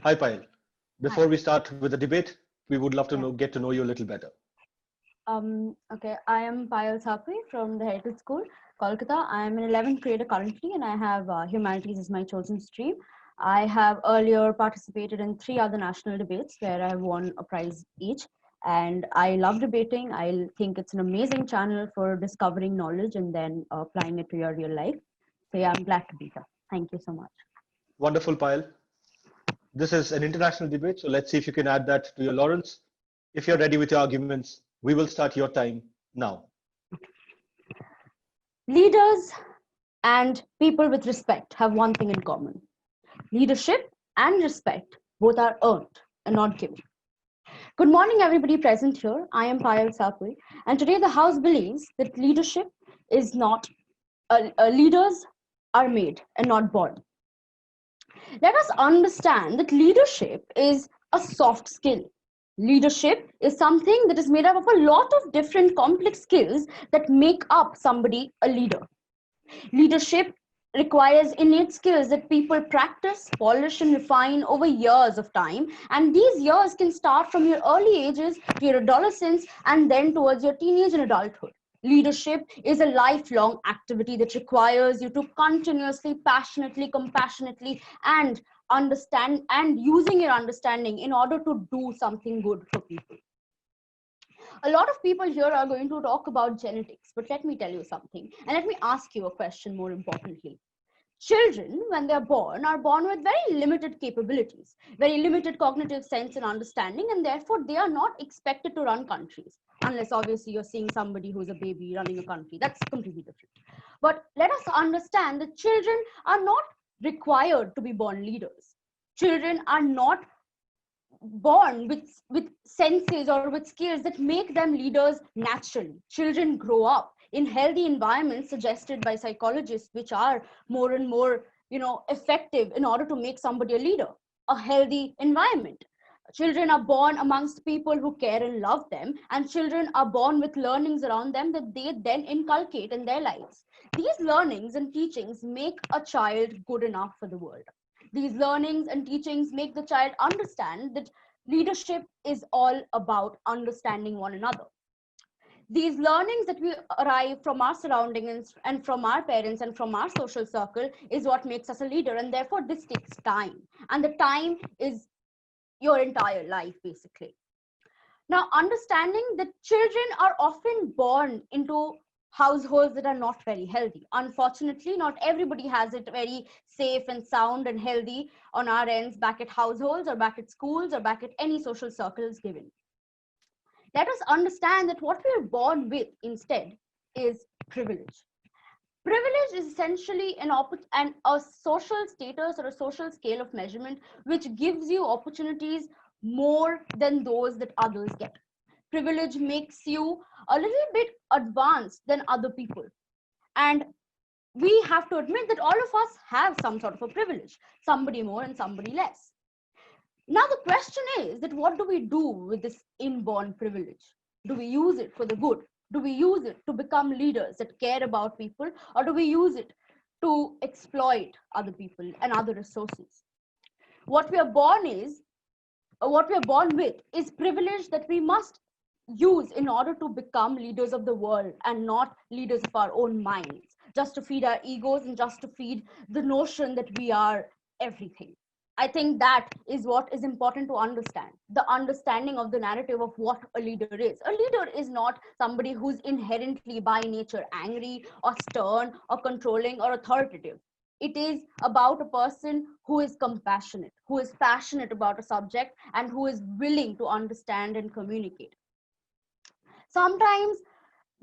Hi, Payal. Hi. Before we start with the debate, we would love to Yeah. get to know you a little better. Okay. I am Payal Sapri from the Heritage School, Kolkata. I am an 11th grader currently, and I have humanities as my chosen stream. I have earlier participated in 3 other national debates where I won a prize each. And I love debating. I think it's an amazing channel for discovering knowledge and then applying it to your real life. So yeah, I'm glad to be here. Thank you so much. Wonderful, Payal. This is an international debate, so let's see if you can add that to your laurels. If you're ready with your arguments, we will start your time now. Leaders and people with respect have one thing in common. Leadership and respect both are earned and not given. Good morning, everybody present here. I am Payal Sapri, and today the House believes that leadership is not, leaders are made and not born. Let us understand that leadership is a soft skill. Leadership is something that is made up of a lot of different complex skills that make up somebody a leader. Leadership requires innate skills that people practice, polish, and refine over years of time. And these years can start from your early ages to your adolescence and then towards your teenage and adulthood. Leadership is a lifelong activity that requires you to continuously, passionately, compassionately, and understand and using your understanding in order to do something good for people. A lot of people here are going to talk about genetics, but let me tell you something, and let me ask you a question more importantly. Children, when they're are born with very limited capabilities, very limited cognitive sense and understanding, and therefore they are not expected to run countries, unless obviously you're seeing somebody who's a baby running a country. That's completely different. But let us understand that children are not required to be born leaders. Children are not born with senses or with skills that make them leaders naturally. Children grow up in healthy environments suggested by psychologists, which are more and more effective in order to make somebody a leader. A healthy environment. Children are born amongst people who care and love them, and children are born with learnings around them that they then inculcate in their lives. These learnings and teachings make a child good enough for the world. These learnings and teachings make the child understand that leadership is all about understanding one another. These learnings that we arrive from our surroundings and from our parents and from our social circle is what makes us a leader, and therefore this takes time, and the time is your entire life basically. Now, understanding that children are often born into households that are not very healthy. Unfortunately, not everybody has it very safe and sound and healthy on our ends, back at households or back at schools or back at any social circles given. Let us understand that what we are born with instead is privilege. Privilege is essentially a social status or a social scale of measurement which gives you opportunities more than those that others get. Privilege makes you a little bit advanced than other people. And we have to admit that all of us have some sort of a privilege, somebody more and somebody less. Now the question is that what do we do with this inborn privilege? Do we use it for the good? Do we use it to become leaders that care about people, or do we use it to exploit other people and other resources? What we are born with is privilege that we must use in order to become leaders of the world and not leaders of our own minds, just to feed our egos and just to feed the notion that we are everything. I think that is what is important to understand. The understanding of the narrative of what a leader is. A leader is not somebody who's inherently by nature angry or stern or controlling or authoritative. It is about a person who is compassionate, who is passionate about a subject, and who is willing to understand and communicate. Sometimes,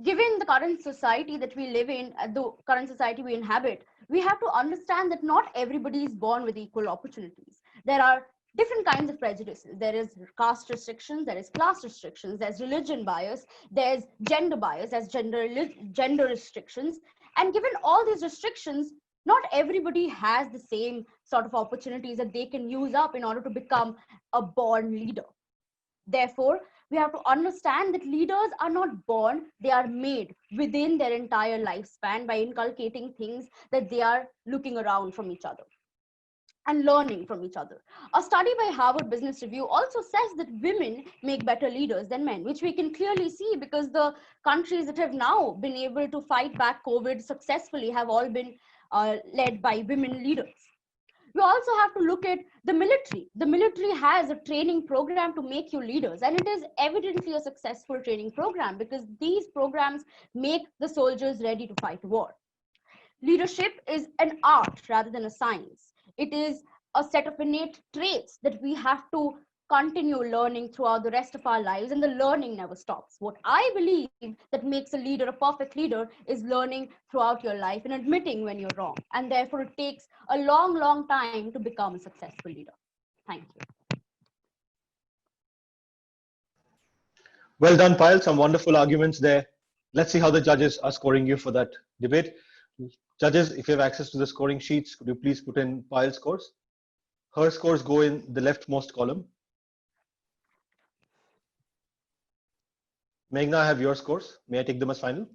given the current society that we live in, the current society we inhabit, we have to understand that not everybody is born with equal opportunities. There are different kinds of prejudices. There is caste restrictions, there is class restrictions, there's religion bias, there's gender bias, there's gender restrictions. And given all these restrictions, not everybody has the same sort of opportunities that they can use up in order to become a born leader. Therefore, we have to understand that leaders are not born, they are made within their entire lifespan by inculcating things that they are looking around from each other. and learning from each other. A study by Harvard Business Review also says that women make better leaders than men, which we can clearly see because the countries that have now been able to fight back COVID successfully have all been led by women leaders. We also have to look at the military. The military has a training program to make you leaders, and it is evidently a successful training program because these programs make the soldiers ready to fight war. Leadership is an art rather than a science. It is a set of innate traits that we have to continue learning throughout the rest of our lives, and the learning never stops. What I believe that makes a leader a perfect leader is learning throughout your life and admitting when you're wrong. And therefore, it takes a long, long time to become a successful leader. Thank you. Well done, Payal. Some wonderful arguments there. Let's see how the judges are scoring you for that debate. Judges, if you have access to the scoring sheets, could you please put in Payal's scores? Her scores go in the leftmost column. Meghna, I have your scores. May I take them as final?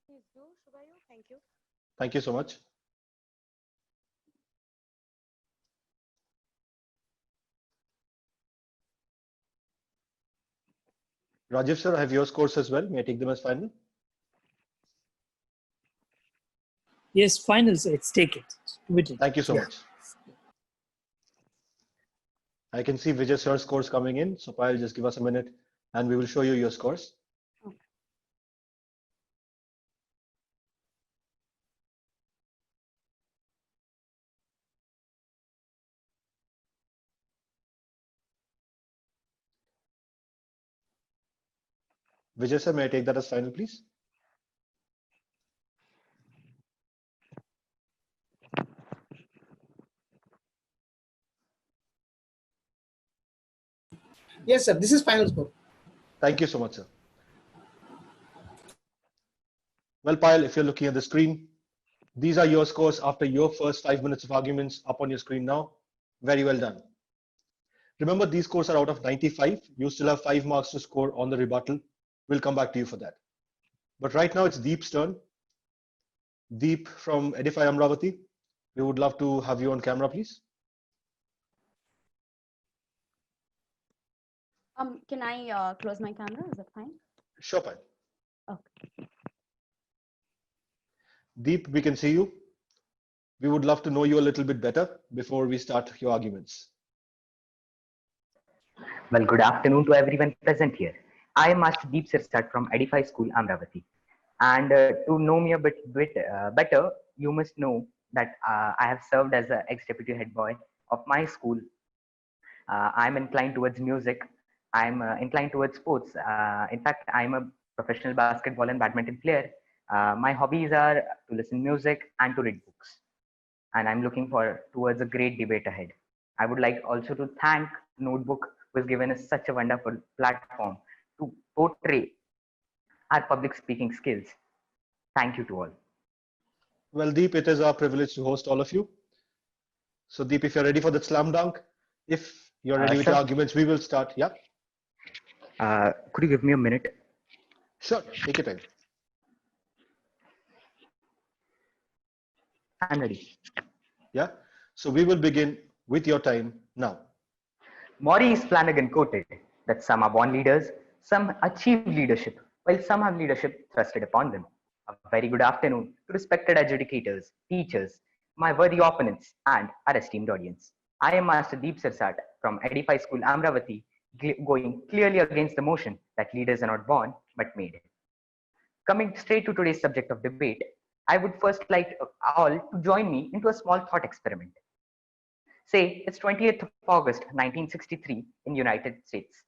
Please do, Shubhayu. Thank you. Thank you so much. Rajiv sir, I have your scores as well. May I take them as final? Yes, finals. Let's take it. Thank you so much. I can see Vijay sir's scores coming in. So Payal, just give us a minute and we will show you your scores. Vijay sir, may I take that as final, please? Yes, sir. This is final score. Thank you so much, sir. Well, Payal, if you're looking at the screen, these are your scores after your first 5 minutes of arguments up on your screen now. Very well done. Remember, these scores are out of 95. You still have 5 marks to score on the rebuttal. We'll come back to you for that. But right now it's Deep's turn. Deep from Edify Amravati. We would love to have you on camera, please. Can I close my camera? Is that fine? Sure, Payal. Okay. Deep, we can see you. We would love to know you a little bit better before we start your arguments. Well, good afternoon to everyone present here. I am Master Deep Sirsat from Edify School, Amravati. And to know me a bit better, you must know that I have served as an ex-deputy head boy of my school. I'm inclined towards music. I'm inclined towards sports. In fact, I'm a professional basketball and badminton player. My hobbies are to listen music and to read books. And I'm looking towards a great debate ahead. I would like also to thank Notebook, who has given us such a wonderful platform to portray our public speaking skills. Thank you to all. Well, Deep, it is our privilege to host all of you. So, Deep, if you're ready for the slam dunk, if you're ready with your arguments, we will start. Yeah. Could you give me a minute? Sure, take your time. I'm ready. Yeah. So we will begin with your time now. Maurice Flanagan quoted that some are born leaders, some achieve leadership, while some have leadership thrusted upon them. A very good afternoon to respected adjudicators, teachers, my worthy opponents, and our esteemed audience. I am Master Deep Sirsat from Edify School, Amravati, going clearly against the motion that leaders are not born but made. Coming straight to today's subject of debate, I would first like all to join me into a small thought experiment. Say it's 20th of August 1963 in United States.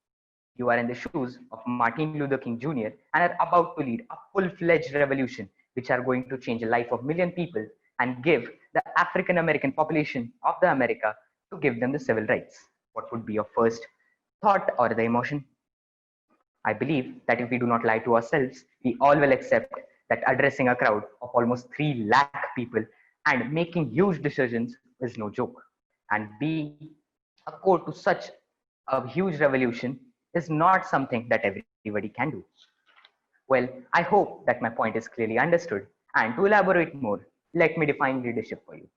You are in the shoes of Martin Luther King Jr. and are about to lead a full-fledged revolution which are going to change the life of million people and give the African American population of the America to give them the civil rights. What would be your first thought or the emotion? I believe that if we do not lie to ourselves, we all will accept that addressing a crowd of almost 3 lakh people and making huge decisions is no joke. And being a core to such a huge revolution is not something that everybody can do. Well, I hope that my point is clearly understood. And to elaborate more, let me define leadership for you.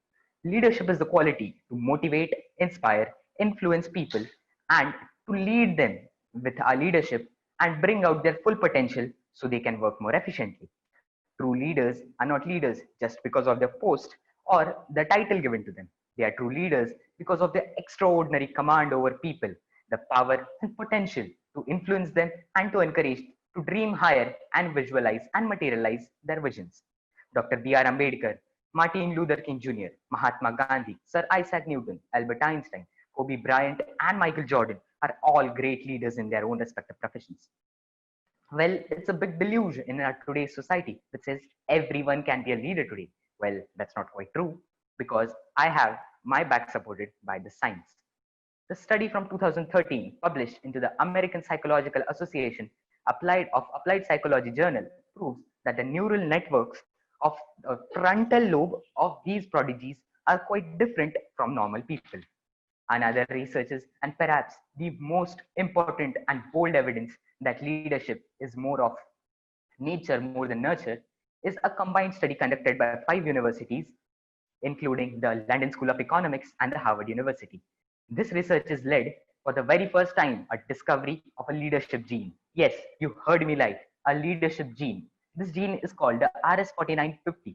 Leadership is the quality to motivate, inspire, influence people, and to lead them with our leadership and bring out their full potential so they can work more efficiently. True leaders are not leaders just because of their post or the title given to them. They are true leaders because of their extraordinary command over people, the power and potential to influence them and to encourage to dream higher and visualize and materialize their visions. Dr. B.R. Ambedkar, Martin Luther King Jr., Mahatma Gandhi, Sir Isaac Newton, Albert Einstein, Kobe Bryant, and Michael Jordan are all great leaders in their own respective professions. Well, it's a big delusion in our today's society that says everyone can be a leader today. Well, that's not quite true because I have my back supported by the science. The study from 2013, published into the American Psychological Association Applied Psychology Journal, proves that the neural networks of the frontal lobe of these prodigies are quite different from normal people. Another researches and perhaps the most important and bold evidence that leadership is more of nature more than nurture is a combined study conducted by 5 universities, including the London School of Economics and the Harvard University. This research is led for the very first time a discovery of a leadership gene. Yes, you heard me right, a leadership gene. This gene is called the RS4950.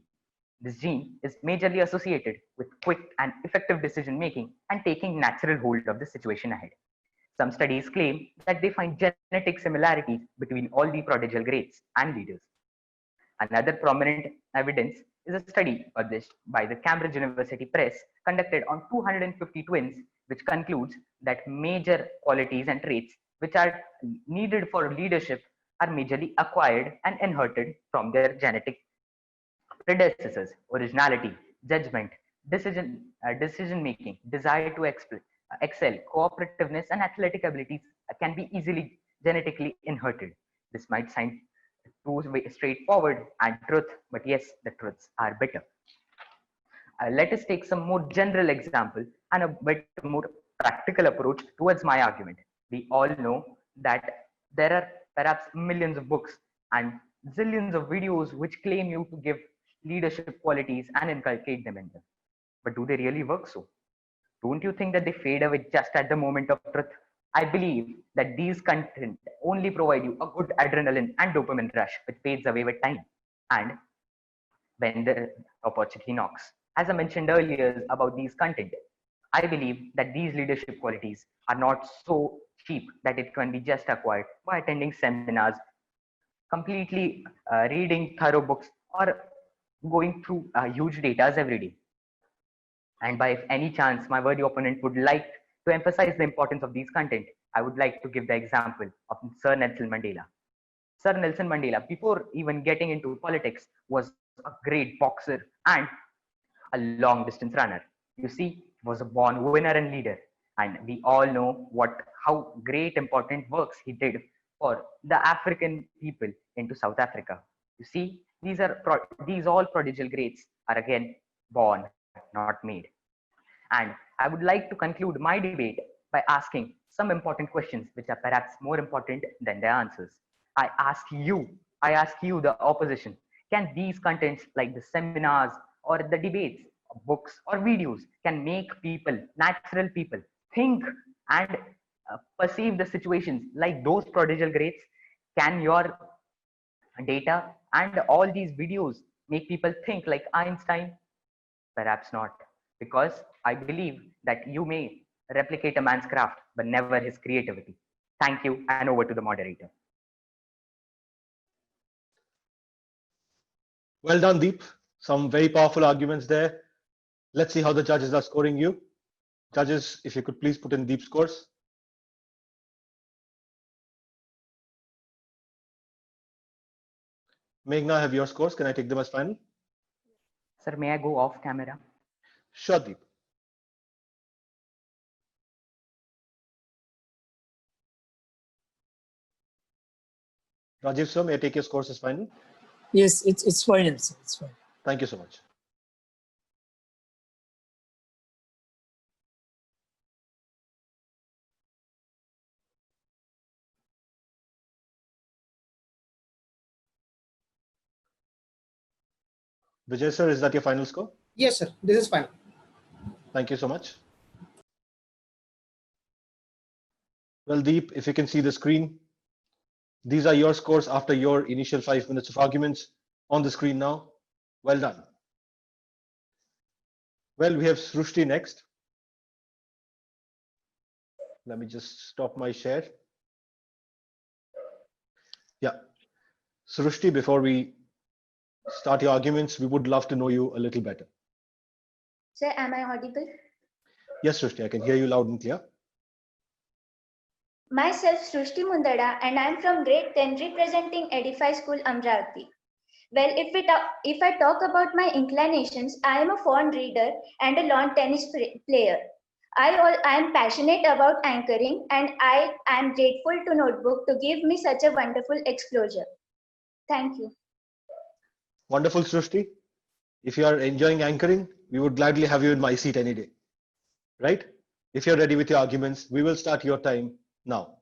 This gene is majorly associated with quick and effective decision making and taking natural hold of the situation ahead. Some studies claim that they find genetic similarities between all the prodigal greats and leaders. Another prominent evidence is a study published by the Cambridge University Press conducted on 250 twins, which concludes that major qualities and traits which are needed for leadership are majorly acquired and inherited from their genetic predecessors. Originality, judgment, decision making, desire to excel, cooperativeness, and athletic abilities can be easily genetically inherited. This might sound too straightforward and truth, but yes, the truths are better. Let us take some more general example and a bit more practical approach towards my argument. We all know that there are perhaps millions of books and zillions of videos which claim you to give leadership qualities and inculcate them in them. But do they really work so? Don't you think that they fade away just at the moment of truth? I believe that these content only provide you a good adrenaline and dopamine rush, which fades away with time. And when the opportunity knocks. As I mentioned earlier about these content, I believe that these leadership qualities are not so cheap that it can be just acquired by attending seminars, completely reading thorough books, or going through huge datas every day. And by if any chance my worthy opponent would like to emphasize the importance of these content, I would like to give the example of Sir Nelson Mandela. Sir Nelson Mandela, before even getting into politics, was a great boxer and a long distance runner. You see, was a born winner and leader. And we all know how great important works he did for the African people into South Africa. You see, these all prodigal greats are again born, not made. And I would like to conclude my debate by asking some important questions which are perhaps more important than their answers. I ask you, the opposition, can these contents like the seminars or the debates, books or videos can make people, natural people, think and perceive the situations like those prodigal greats? Can your data and all these videos make people think like Einstein? Perhaps not, because I believe that you may replicate a man's craft, but never his creativity. Thank you, and over to the moderator. Well done, Deep. Some very powerful arguments there. Let's see how the judges are scoring you. Judges, if you could please put in Deep scores. Meghna, I have your scores. Can I take them as final? Sir, may I go off camera? Sure, Deep. Rajiv, sir, may I take your scores as final? Yes, it's final, sir. It's fine. Thank you so much. Vijay, sir, is that your final score? Yes, sir. This is fine. Thank you so much. Well, Deep, if you can see the screen, these are your scores after your initial 5 minutes of arguments on the screen now. Well done. Well, we have Srushti next. Let me just stop my share. Yeah. Srushti, before we start your arguments, we would love to know you a little better. Sir, am I audible? Yes, Srushti, I can hear you loud and clear. Myself, Srushti Mundada, and I am from grade 10 representing Edify School, Amravati. Well, if I talk about my inclinations, I am a fond reader and a lawn tennis player. I am passionate about anchoring, and I am grateful to Notebook to give me such a wonderful exposure. Thank you. Wonderful, Srushti. If you are enjoying anchoring, we would gladly have you in my seat any day. Right? If you're ready with your arguments, we will start your time now.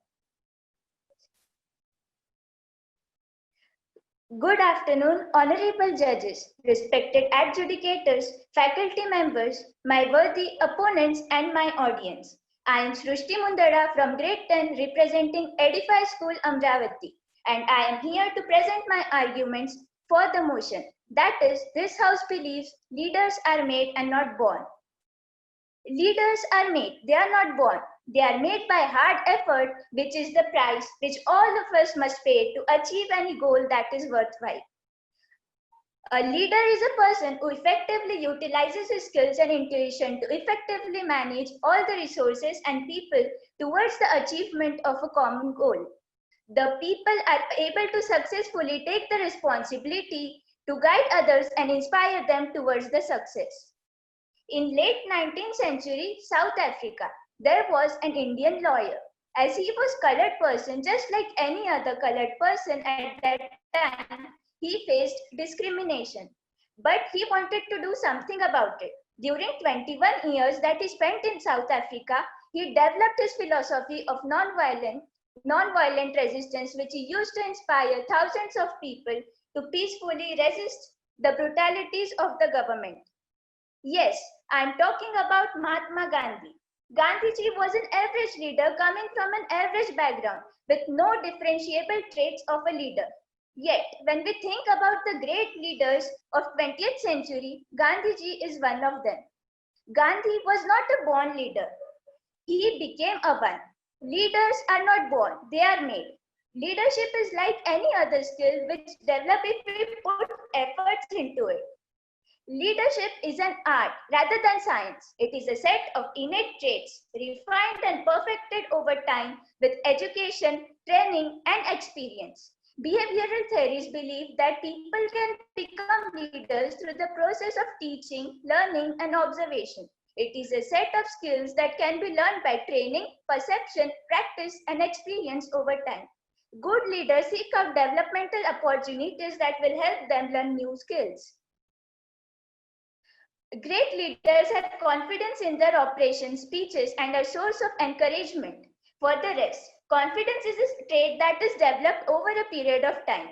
Good afternoon, honorable judges, respected adjudicators, faculty members, my worthy opponents, and my audience. I am Srushti Mundada from grade 10 representing Edify School, Amravati, and I am here to present my arguments for the motion. That is, this house believes leaders are made and not born. Leaders are made, they are not born. They are made by hard effort, which is the price which all of us must pay to achieve any goal that is worthwhile. A leader is a person who effectively utilizes his skills and intuition to effectively manage all the resources and people towards the achievement of a common goal. The people are able to successfully take the responsibility to guide others and inspire them towards the success. In late 19th century, South Africa, there was an Indian lawyer. As he was colored person, just like any other colored person at that time, he faced discrimination. But he wanted to do something about it. During 21 years that he spent in South Africa, he developed his philosophy of non-violent resistance, which he used to inspire thousands of people to peacefully resist the brutalities of the government. Yes, I am talking about Mahatma Gandhi. Gandhiji was an average leader coming from an average background with no differentiable traits of a leader. Yet, when we think about the great leaders of 20th century, Gandhiji is one of them. Gandhi was not a born leader. He became a one. Leaders are not born, they are made. Leadership is like any other skill which develop if we put efforts into it. Leadership is an art rather than science. It is a set of innate traits, refined and perfected over time with education, training, and experience. Behavioral theories believe that people can become leaders through the process of teaching, learning, and observation. It is a set of skills that can be learned by training, perception, practice, and experience over time. Good leaders seek out developmental opportunities that will help them learn new skills. Great leaders have confidence in their operations, speeches, and a source of encouragement. For the rest, confidence is a trait that is developed over a period of time.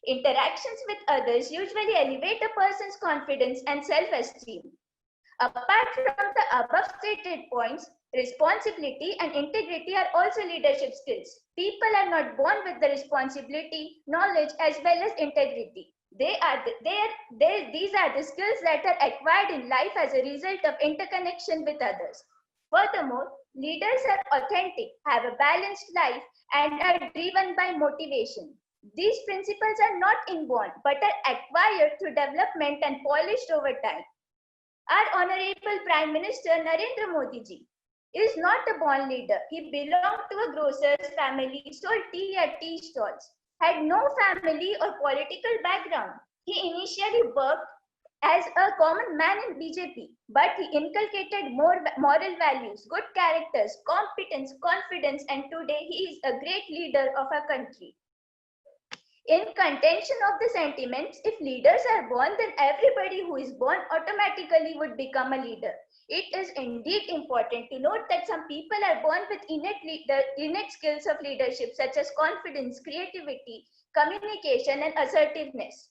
Interactions with others usually elevate a person's confidence and self-esteem. Apart from the above stated points, responsibility and integrity are also leadership skills. People are not born with the responsibility, knowledge, as well as integrity. These are the skills that are acquired in life as a result of interconnection with others. Furthermore, leaders are authentic, have a balanced life, and are driven by motivation. These principles are not inborn, but are acquired through development and polished over time. Our Honorable Prime Minister Narendra Modi ji is not a born leader. He belonged to a grocer's family, sold tea at tea stalls, had no family or political background. He initially worked as a common man in BJP, but he inculcated more moral values, good characters, competence, confidence, and today he is a great leader of our country. In contention of the sentiments, if leaders are born, then everybody who is born automatically would become a leader. It is indeed important to note that some people are born with innate skills of leadership, such as confidence, creativity, communication, and assertiveness.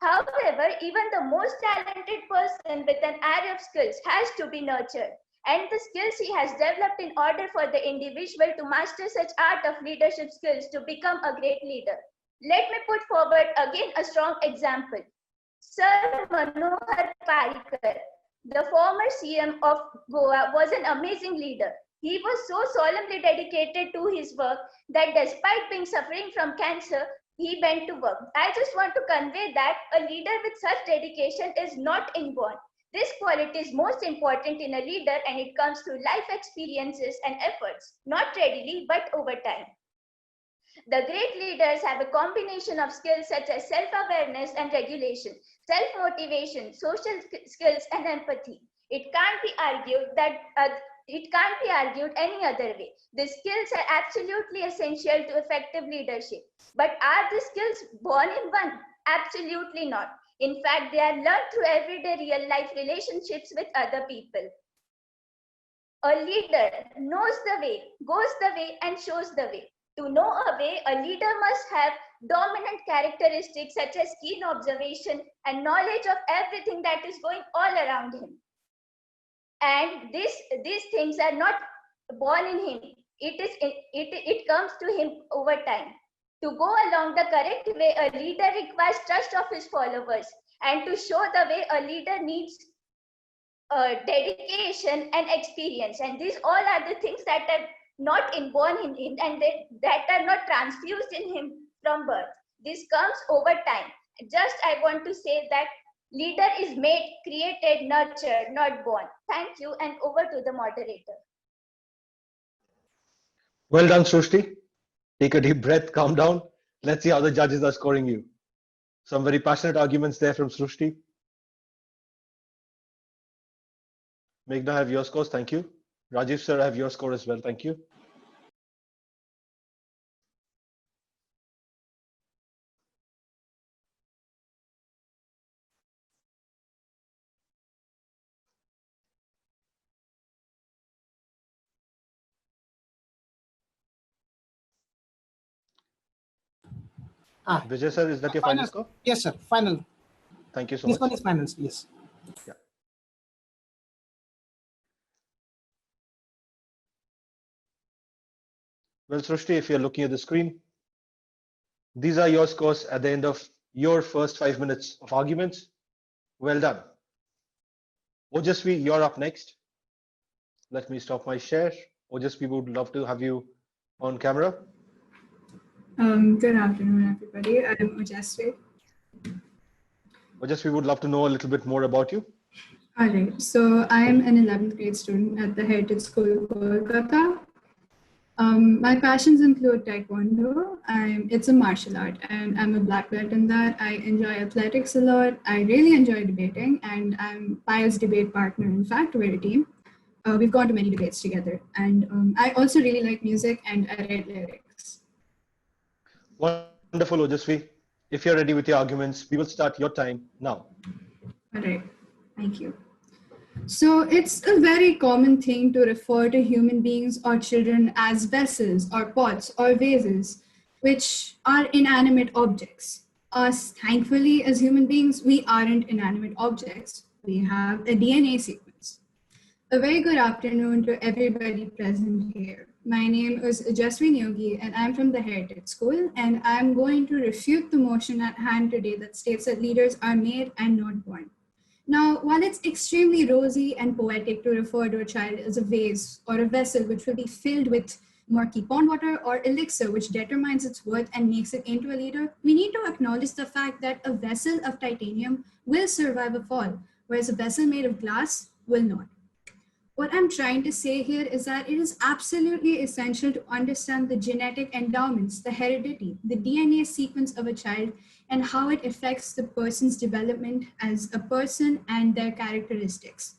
However, even the most talented person with an array of skills has to be nurtured, and the skills he has developed in order for the individual to master such art of leadership skills to become a great leader. Let me put forward again a strong example. Sir Manohar Parrikar, the former CM of Goa, was an amazing leader. He was so solemnly dedicated to his work that despite being suffering from cancer, he went to work. I just want to convey that a leader with such dedication is not inborn. This quality is most important in a leader, and it comes through life experiences and efforts, not readily but over time. The great leaders have a combination of skills such as self-awareness and regulation, self-motivation, social skills, and empathy. It can't be argued any other way. These skills are absolutely essential to effective leadership. But are these skills born in one? Absolutely not. In fact, they are learned through everyday real-life relationships with other people. A leader knows the way, goes the way, and shows the way. To know a way, a leader must have dominant characteristics such as keen observation and knowledge of everything that is going all around him. And these things are not born in him. It comes to him over time. To go along the correct way, a leader requires trust of his followers. And to show the way, a leader needs dedication and experience. And these all are the things that are not inborn in him and that are not transfused in him from birth. This comes over time. Just I want to say that leader is made, created, nurtured, not born. Thank you, and over to the moderator. Well done, Srushti. Take a deep breath, calm down. Let's see how the judges are scoring you. Some very passionate arguments there from Srushti. Meghna, I have your scores. Thank you. Rajiv sir, I have your score as well. Thank you. Vijay sir, is that your final score? Yes, sir. Final. Thank you so This much. one is final. Yes. Yeah. Well, Srushti, if you're looking at the screen, these are your scores at the end of your first 5 minutes of arguments. Well done. Ojasvi, you're up next. Let me stop my share. Ojasvi, would love to have you on camera. Good afternoon, everybody. I'm Ojasvi. Ojasvi, would love to know a little bit more about you. All right. So I'm an 11th grade student at the Heritage School, Kolkata. My passions include Taekwondo. It's a martial art, and I'm a black belt in that. I enjoy athletics a lot. I really enjoy debating, and I'm Payal's debate partner. In fact, we're a team. We've gone to many debates together, and I also really like music, and I write lyrics. Wonderful, Ojasvi. If you're ready with your arguments, we will start your time now. All right. Thank you. So it's a very common thing to refer to human beings or children as vessels or pots or vases, which are inanimate objects. Us, thankfully, as human beings, we aren't inanimate objects. We have a DNA sequence. A very good afternoon to everybody present here. My name is Jaswin Yogi, and I'm from the Heritage School, and I'm going to refute the motion at hand today that states that leaders are made and not born. Now, while it's extremely rosy and poetic to refer to a child as a vase or a vessel which will be filled with murky pond water or elixir which determines its worth and makes it into a leader, we need to acknowledge the fact that a vessel of titanium will survive a fall, whereas a vessel made of glass will not. What I'm trying to say here is that it is absolutely essential to understand the genetic endowments, the heredity, the DNA sequence of a child, and how it affects the person's development as a person and their characteristics.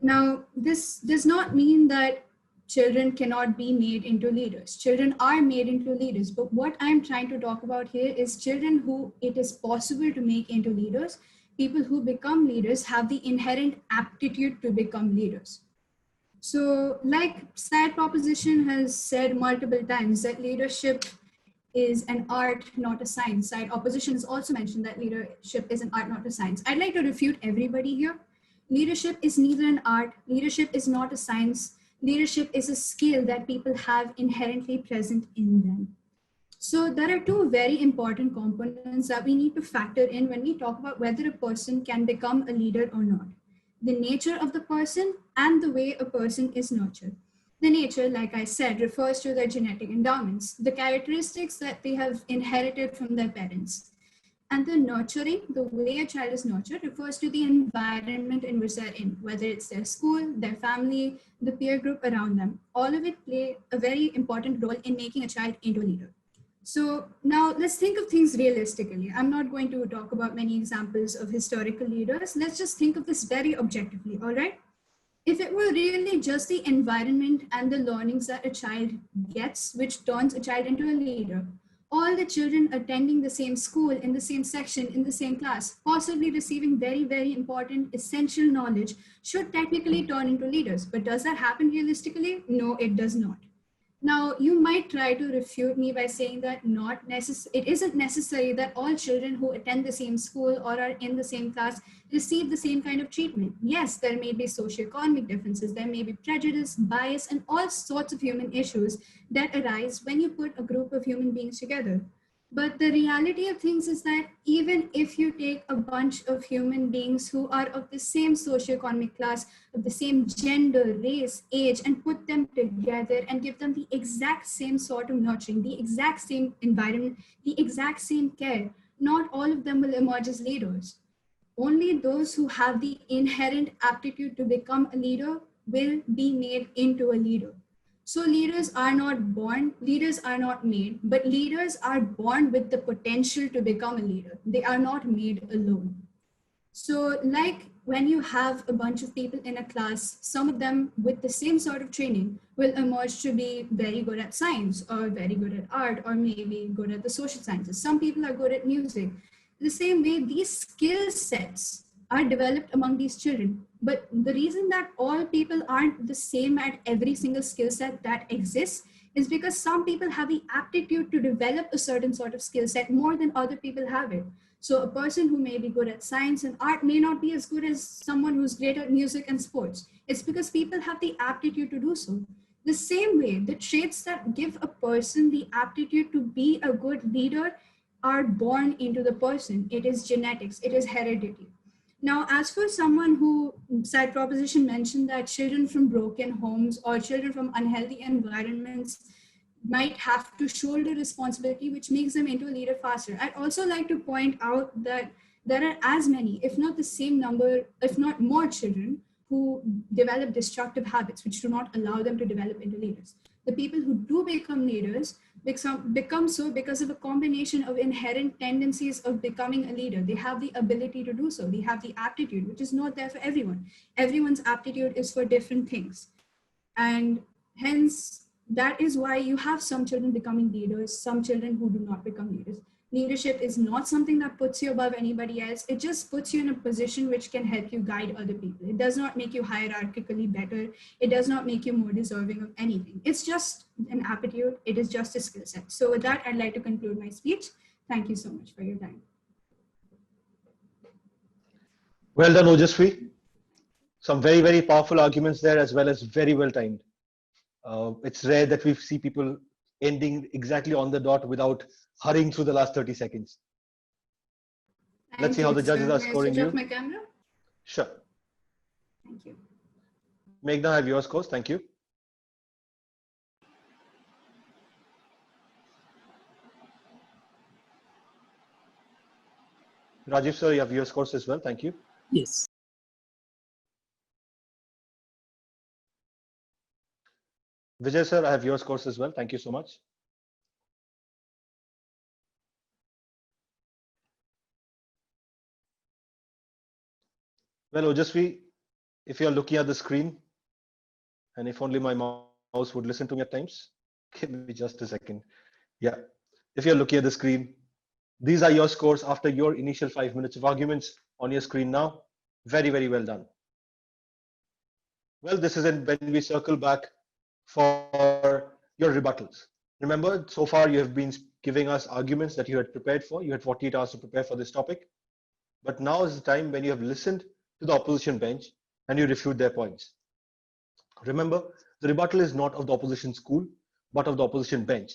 Now, this does not mean that children cannot be made into leaders. Children are made into leaders, but what I'm trying to talk about here is children who it is possible to make into leaders. People who become leaders have the inherent aptitude to become leaders. So like Sad Proposition has said multiple times that leadership is an art, not a science. Side opposition has also mentioned that leadership is an art, not a science. I'd like to refute everybody here. Leadership is neither an art, leadership is not a science. Leadership is a skill that people have inherently present in them. So there are two very important components that we need to factor in when we talk about whether a person can become a leader or not. The nature of the person and the way a person is nurtured. The nature, like I said, refers to their genetic endowments, the characteristics that they have inherited from their parents. And the nurturing, the way a child is nurtured, refers to the environment in which they're in, whether it's their school, their family, the peer group around them. All of it play a very important role in making a child into a leader. So now let's think of things realistically. I'm not going to talk about many examples of historical leaders. Let's just think of this very objectively, all right? If it were really just the environment and the learnings that a child gets, which turns a child into a leader, all the children attending the same school, in the same section, in the same class, possibly receiving very, very important essential knowledge, should technically turn into leaders. But does that happen realistically? No, it does not. Now, you might try to refute me by saying that it isn't necessary that all children who attend the same school or are in the same class receive the same kind of treatment. Yes, there may be socioeconomic differences, there may be prejudice, bias, and all sorts of human issues that arise when you put a group of human beings together. But the reality of things is that even if you take a bunch of human beings who are of the same socioeconomic class, of the same gender, race, age, and put them together and give them the exact same sort of nurturing, the exact same environment, the exact same care, not all of them will emerge as leaders. Only those who have the inherent aptitude to become a leader will be made into a leader. So leaders are not born, leaders are not made, but leaders are born with the potential to become a leader. They are not made alone. So like when you have a bunch of people in a class, some of them with the same sort of training will emerge to be very good at science or very good at art or maybe good at the social sciences. Some people are good at music. The same way, these skill sets are developed among these children. But the reason that all people aren't the same at every single skill set that exists is because some people have the aptitude to develop a certain sort of skill set more than other people have it. So a person who may be good at science and art may not be as good as someone who's great at music and sports. It's because people have the aptitude to do so. The same way, the traits that give a person the aptitude to be a good leader are born into the person. It is genetics, it is heredity. Now, as for someone who, side proposition mentioned that children from broken homes or children from unhealthy environments might have to shoulder responsibility, which makes them into a leader faster. I'd also like to point out that there are as many, if not the same number, if not more children who develop destructive habits, which do not allow them to develop into leaders. The people who do become leaders become so because of a combination of inherent tendencies of becoming a leader. They have the ability to do so. They have the aptitude, which is not there for everyone. Everyone's aptitude is for different things. And hence, that is why you have some children becoming leaders, some children who do not become leaders. Leadership is not something that puts you above anybody else. It just puts you in a position which can help you guide other people. It does not make you hierarchically better. It does not make you more deserving of anything. It's just an aptitude. It is just a skill set. So with that, I'd like to conclude my speech. Thank you so much for your time. Well done, Ojasvi. Some very, very powerful arguments there as well as very well timed. It's rare that we see people ending exactly on the dot without hurrying through the last 30 seconds. Let's see how the judges are scoring you. May I switch off my camera? Sure. Thank you. Meghna, I have your scores. Thank you. Rajiv sir, you have your scores as well. Thank you. Yes. Vijay sir, I have your scores as well. Thank you so much. Well, Ojasvi, if you are looking at the screen, and if only my mouse would listen to me at times, give me just a second. Yeah, if you're looking at the screen, these are your scores after your initial 5 minutes of arguments on your screen now. Very, very well done. Well, this is when we circle back for your rebuttals. Remember, so far you have been giving us arguments that you had prepared for. You had 48 hours to prepare for this topic. But now is the time when you have listened to the opposition bench and you refute their points. Remember, the rebuttal is not of the opposition school, but of the opposition bench,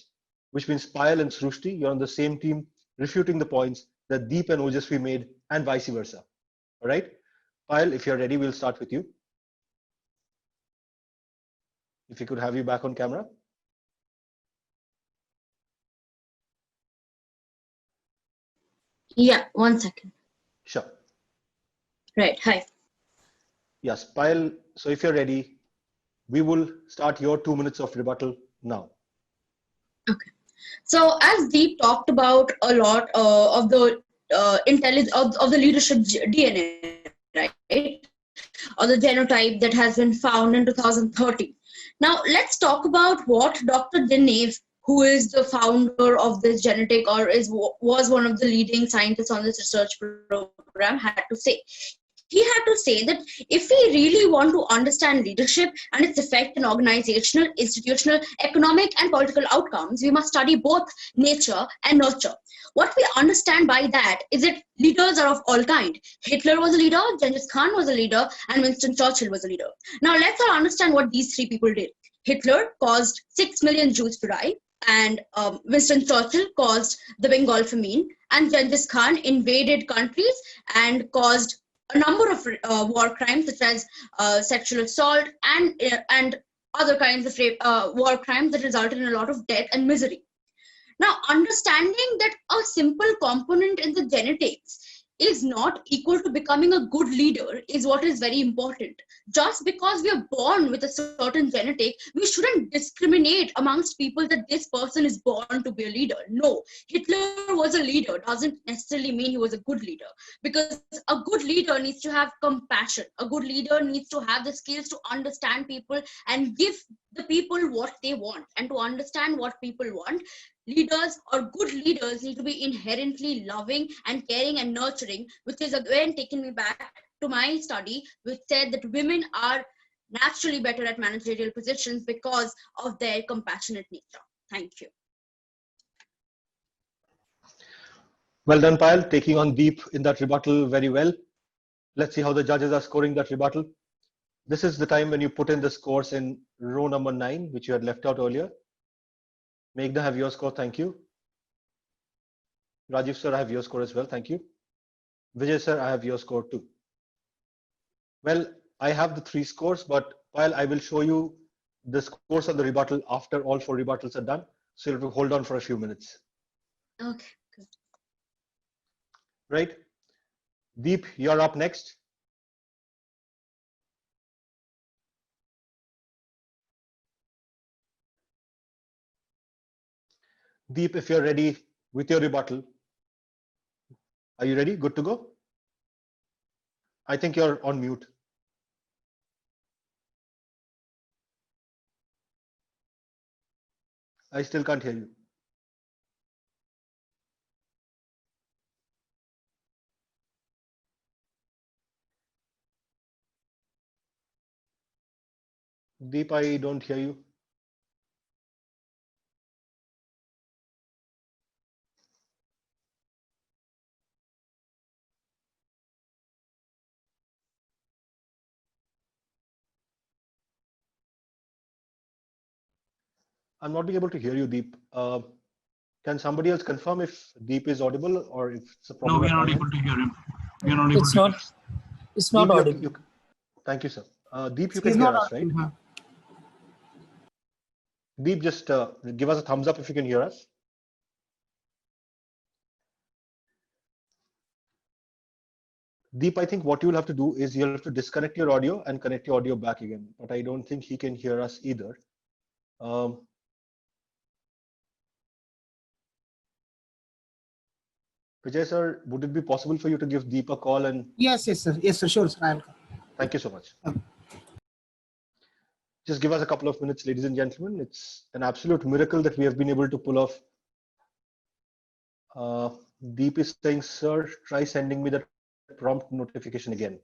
which means Payal and Srushti, you're on the same team refuting the points that Deep and Ojasvi made and vice versa. All right? Payal, if you're ready, we'll start with you. If you could have you back on camera. Yeah, 1 second. Sure. Right. Hi. Yes, Payal, so if you're ready, we will start your 2 minutes of rebuttal now. Okay. So as Deep talked about a lot of the intelligence of the leadership DNA, right? Or the genotype that has been found in 2013. Now let's talk about what Dr. Deneve, who is the founder of this genetic or was one of the leading scientists on this research program, had to say. He had to say that if we really want to understand leadership and its effect on organizational, institutional, economic, and political outcomes, we must study both nature and nurture. What we understand by that is that leaders are of all kind. Hitler was a leader, Genghis Khan was a leader, and Winston Churchill was a leader. Now let's all understand what these three people did. Hitler caused 6 million Jews to die, and Winston Churchill caused the Bengal famine, and Genghis Khan invaded countries and caused a number of war crimes such as sexual assault and other kinds of war crimes that resulted in a lot of death and misery. Now, understanding that a simple component in the genetics is not equal to becoming a good leader is what is very important. Just because we are born with a certain genetic, we shouldn't discriminate amongst people that this person is born to be a leader. No, Hitler was a leader doesn't necessarily mean he was a good leader, because a good leader needs to have compassion. A good leader needs to have the skills to understand people and give the people what they want. And to understand what people want, leaders or good leaders need to be inherently loving and caring and nurturing, which is again taking me back to my study, which said that women are naturally better at managerial positions because of their compassionate nature. Thank you. Well done, Payal, taking on Deep in that rebuttal very well. Let's see how the judges are scoring that rebuttal. This is the time when you put in the scores in row number 9, which you had left out earlier. Meghna, have your score, thank you. Rajiv sir, I have your score as well, thank you. Vijay sir, I have your score too. Well, I have the 3 scores, but while I will show you the scores of the rebuttal after all 4 rebuttals are done, so you'll have to hold on for a few minutes. Okay, good. Right? Deep, you're up next. Deep, if you're ready with your rebuttal. Are you ready? Good to go? I think you're on mute. I still can't hear you. Deep, I don't hear you. I'm not being able to hear you, Deep. Can somebody else confirm if Deep is audible or if it's a problem? No, we are not able to hear him. We are not able It's to not. hear. It's not Deep, audible. thank you, sir. Deep, you He's can hear not us, right? audible, huh? Deep, just give us a thumbs up if you can hear us. Deep, I think what you'll have to do is you'll have to disconnect your audio and connect your audio back again. But I don't think he can hear us either. Vijay sir, would it be possible for you to give Deep a call? And Yes, sir. Yes, sir. Sure, sir. I'll come. thank you so much. Okay. Just give us a couple of minutes, ladies and gentlemen. It's an absolute miracle that we have been able to pull off. Deep is saying, sir, try sending me that prompt notification again.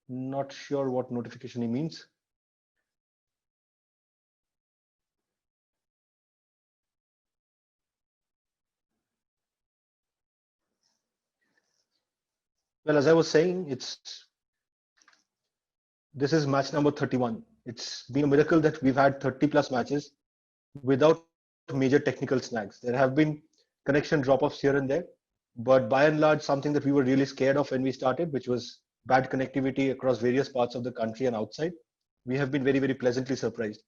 Not sure what notification he means. Well, as I was saying, this is match number 31. It's been a miracle that we've had 30 plus matches without major technical snags. There have been connection drop-offs here and there, but by and large, something that we were really scared of when we started, which was bad connectivity across various parts of the country and outside. We have been very, very pleasantly surprised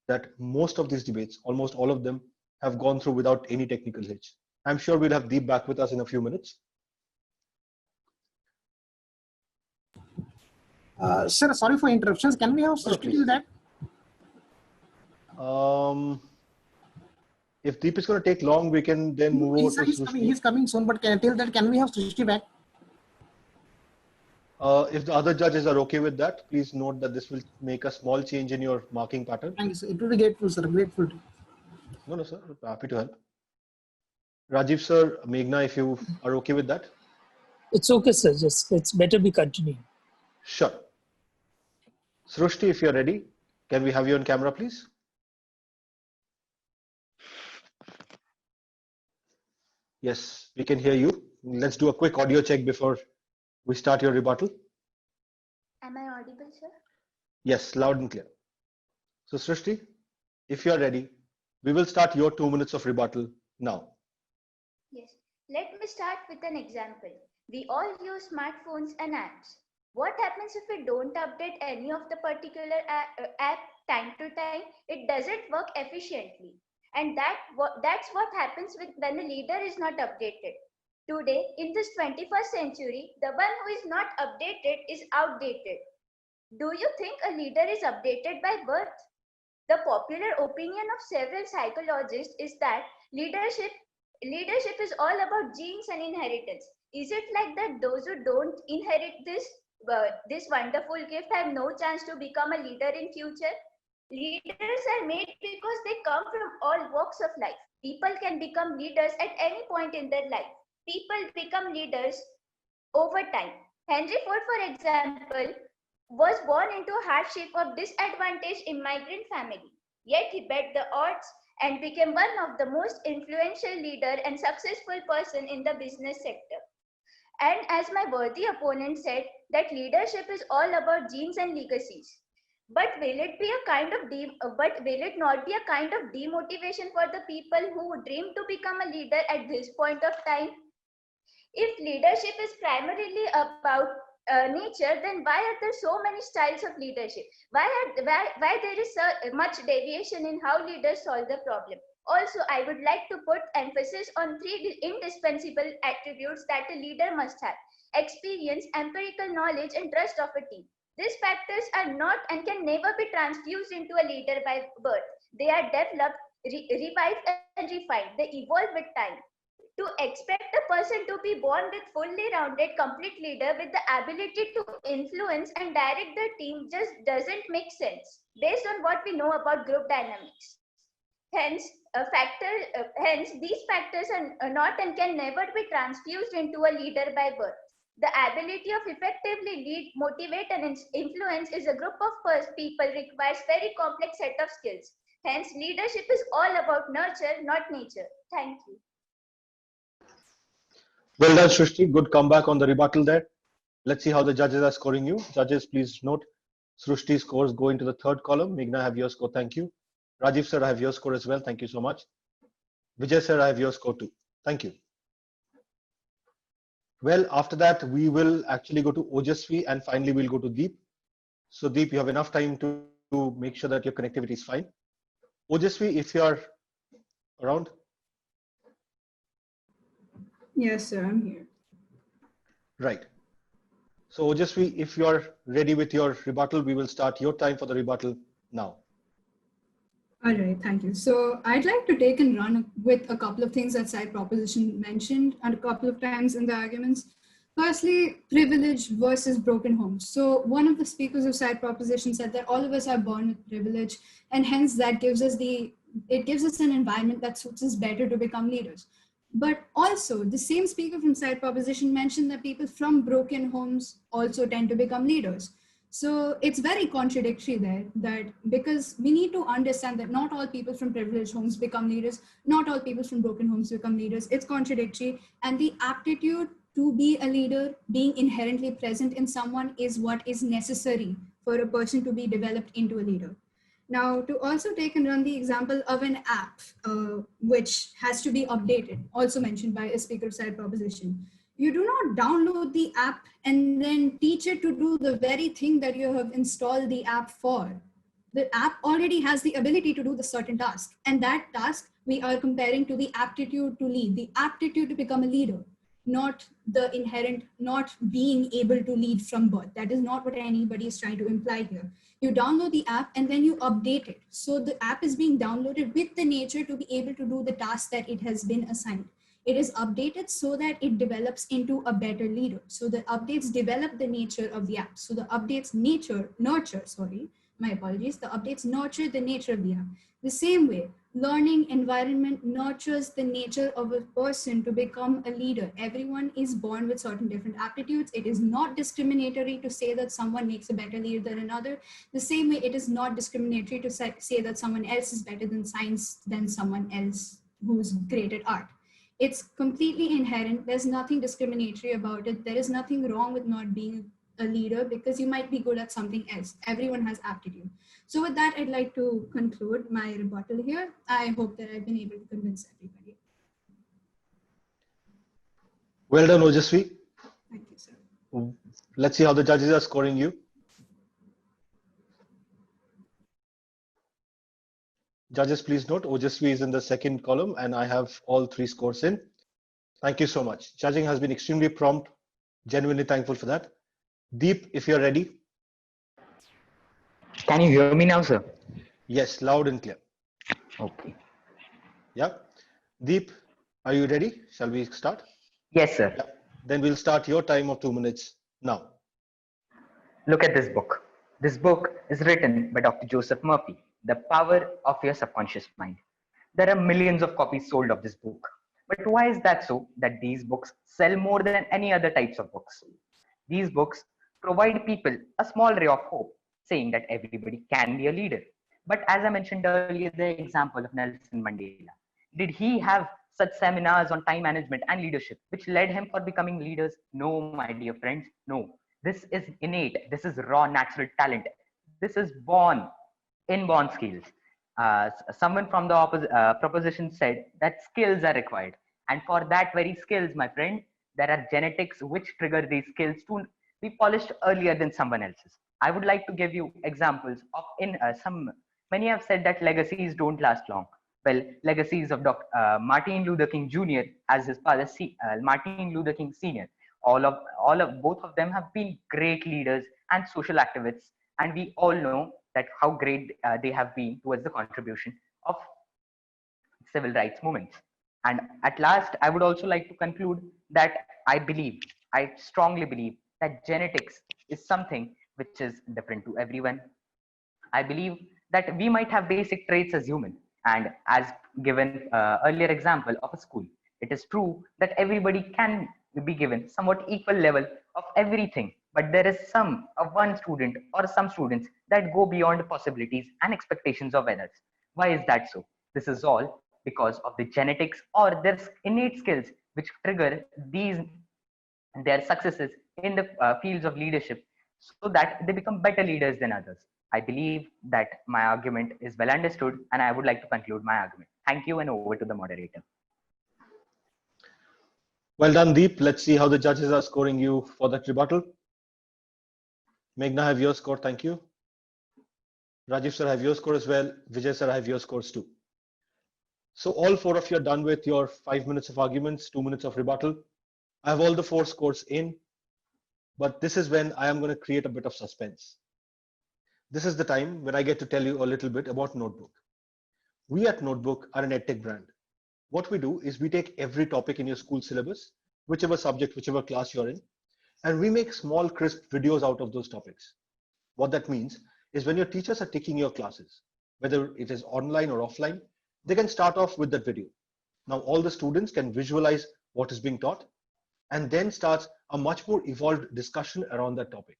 that most of these debates, almost all of them, have gone through without any technical hitch. I'm sure we'll have Deep back with us in a few minutes. Sir, sorry for interruptions. Can we have Srishti till that? If Deep is going to take long, we can then move over to Srishti. He's coming soon, but till that, can we have Srishti back? If the other judges are okay with that, please note that this will make a small change in your marking pattern. Thank you, sir. It will be grateful, sir. Grateful. No, sir. Happy to help. Rajiv, sir, Meghna, if you are okay with that. It's okay, sir. Just it's better be continuing. Sure. Srishti, if you're ready, can we have you on camera, please? Yes, we can hear you. Let's do a quick audio check before we start your rebuttal. Am I audible, sir? Yes, loud and clear. So Srishti, if you are ready, we will start your 2 minutes of rebuttal now. Yes. Let me start with an example. We all use smartphones and apps. What happens if we don't update any of the particular app time to time? It doesn't work efficiently. And that's what happens when a leader is not updated. Today, in this 21st century, the one who is not updated is outdated. Do you think a leader is updated by birth? The popular opinion of several psychologists is that leadership is all about genes and inheritance. Is it like that those who don't inherit this wonderful gift have no chance to become a leader in future? Leaders are made because they come from all walks of life. People can become leaders at any point in their life. People become leaders over time. Henry Ford, for example, was born into hardship of disadvantaged immigrant family. Yet he bet the odds and became one of the most influential leader and successful person in the business sector. And as my worthy opponent said, that leadership is all about genes and legacies. But will it not be a kind of demotivation for the people who dream to become a leader at this point of time? If leadership is primarily about nature, then why are there so many styles of leadership? Why there is so much deviation in how leaders solve the problem? Also, I would like to put emphasis on 3 indispensable attributes that a leader must have: experience, empirical knowledge, and trust of a team. These factors are not and can never be transfused into a leader by birth. They are developed, revived, and refined. They evolve with time. To expect a person to be born with fully rounded, complete leader with the ability to influence and direct the team just doesn't make sense based on what we know about group dynamics. Hence, these factors are not and can never be transfused into a leader by birth. The ability of effectively lead, motivate, and influence is a group of people requires very complex set of skills. Hence, leadership is all about nurture, not nature. Thank you. Well done, Srishti. Good comeback on the rebuttal there. Let's see how the judges are scoring you. Judges, please note Srishti's scores go into the 3rd column. Meghna, I have your score. Thank you. Rajiv, sir, I have your score as well. Thank you so much. Vijay, sir, I have your score too. Thank you. Well, after that, we will actually go to Ojasvi and finally we'll go to Deep. So Deep, you have enough time to make sure that your connectivity is fine. Ojasvi, if you are around. Yes, sir, I'm here. Right. So Ojasvi, if you are ready with your rebuttal, we will start your time for the rebuttal now. All right, thank you. So I'd like to take and run with a couple of things that side proposition mentioned and a couple of times in the arguments. Firstly, privilege versus broken homes. So one of the speakers of side proposition said that all of us are born with privilege, and hence that gives us an environment that suits us better to become leaders. But also the same speaker from side proposition mentioned that people from broken homes also tend to become leaders. So it's very contradictory there, that because we need to understand that not all people from privileged homes become leaders, not all people from broken homes become leaders. It's contradictory, and the aptitude to be a leader, being inherently present in someone is what is necessary for a person to be developed into a leader. Now, to also take and run the example of an app, which has to be updated, also mentioned by a speaker side proposition. You do not download the app and then teach it to do the very thing that you have installed the app for. The app already has the ability to do the certain task. And that task we are comparing to the aptitude to lead, the aptitude to become a leader, not the inherent, not being able to lead from birth. That is not what anybody is trying to imply here. You download the app and then you update it. So the app is being downloaded with the nature to be able to do the task that it has been assigned. It is updated so that it develops into a better leader. So the updates develop the nature of the app. So the updates my apologies, the updates nurture the nature of the app. The same way, learning environment nurtures the nature of a person to become a leader. Everyone is born with certain different aptitudes. It is not discriminatory to say that someone makes a better leader than another. The same way, it is not discriminatory to say that someone else is better than science than someone else who's great at art. It's completely inherent. There's nothing discriminatory about it. There is nothing wrong with not being a leader because you might be good at something else. Everyone has aptitude. So with that, I'd like to conclude my rebuttal here. I hope that I've been able to convince everybody. Well done, Ojasvi. Thank you, sir. Let's see how the judges are scoring you. Judges, please note, Ojasvi is in the second column and I have all three scores in. Thank you so much. Judging has been extremely prompt. Genuinely thankful for that. Deep, if you're ready. Can you hear me now, sir? Yes, loud and clear. Okay. Yeah. Deep, are you ready? Shall we start? Yes, sir. Yeah. Then we'll start your time of 2 minutes now. Look at this book. This book is written by Dr. Joseph Murphy, The Power of Your Subconscious Mind. There are millions of copies sold of this book. But why is that so that these books sell more than any other types of books? These books provide people a small ray of hope, saying that everybody can be a leader. But as I mentioned earlier, the example of Nelson Mandela, did he have such seminars on time management and leadership, which led him for becoming leaders? No, my dear friends, no. This is innate. This is raw, natural talent. This is inborn skills. Someone from the proposition said that skills are required. And for that very skills, my friend, there are genetics which trigger these skills to be polished earlier than someone else's. I would like to give you examples of many have said that legacies don't last long. Well, legacies of Martin Luther King Jr. as his father, Martin Luther King Sr. Both of them have been great leaders and social activists, and we all know that how great they have been towards the contribution of civil rights movements. And at last, I would also like to conclude that I strongly believe that genetics is something which is different to everyone. I believe that we might have basic traits as human, and as given earlier example of a school, it is true that everybody can be given somewhat equal level of everything, but there is one student or some students that go beyond possibilities and expectations of others. Why is that so? This is all because of the genetics or their innate skills which trigger their successes in the fields of leadership, so that they become better leaders than others. I believe that my argument is well understood, and I would like to conclude my argument. Thank you, and over to the moderator. Well done, Deep. Let's see how the judges are scoring you for that rebuttal. Meghna, have your score. Thank you. Rajiv sir, have your score as well. Vijay sir, have your scores too. So all four of you are done with your 5 minutes of arguments, 2 minutes of rebuttal. I have all the four scores in, but this is when I am going to create a bit of suspense. This is the time when I get to tell you a little bit about Notebook. We at Notebook are an edtech brand. What we do is we take every topic in your school syllabus, whichever subject, whichever class you're in, and we make small, crisp videos out of those topics. What that means is when your teachers are taking your classes, whether it is online or offline, they can start off with that video. Now all the students can visualize what is being taught and then starts a much more evolved discussion around that topic.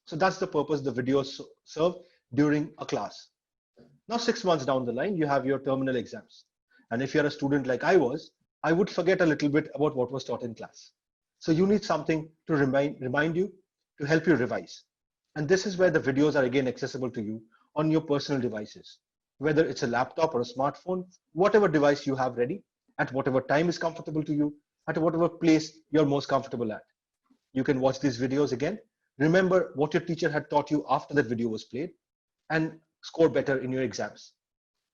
So that's the purpose the videos serve during a class. Now 6 months down the line, you have your terminal exams. And if you're a student like I was, I would forget a little bit about what was taught in class. So you need something to remind you, to help you revise. And this is where the videos are again accessible to you on your personal devices, whether it's a laptop or a smartphone, whatever device you have ready, at whatever time is comfortable to you, at whatever place you're most comfortable at. You can watch these videos again, remember what your teacher had taught you after that video was played, and score better in your exams.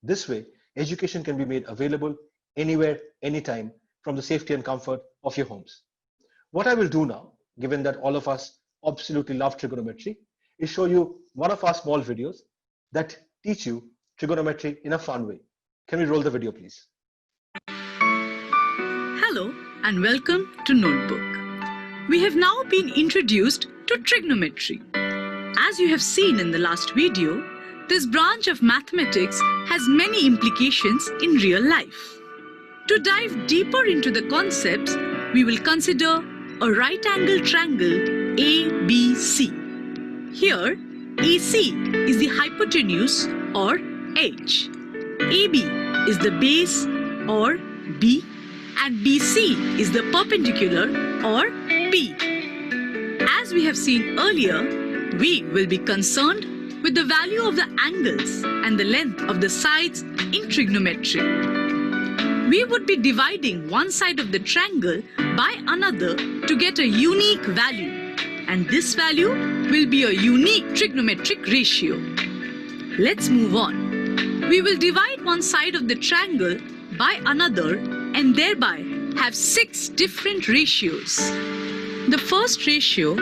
This way, education can be made available anywhere, anytime, from the safety and comfort of your homes. What I will do now, given that all of us absolutely love trigonometry, is show you one of our small videos that teach you trigonometry in a fun way. Can we roll the video, please? Hello and welcome to Notebook. We have now been introduced to trigonometry. As you have seen in the last video, this branch of mathematics has many implications in real life. To dive deeper into the concepts, we will consider a right-angled triangle ABC. Here, AC is the hypotenuse or H, AB is the base or B, and BC is the perpendicular or P. As we have seen earlier, we will be concerned with the value of the angles and the length of the sides in trigonometry. We would be dividing one side of the triangle by another to get a unique value, and this value will be a unique trigonometric ratio. Let's move on. We will divide one side of the triangle by another and thereby have 6 different ratios. The first ratio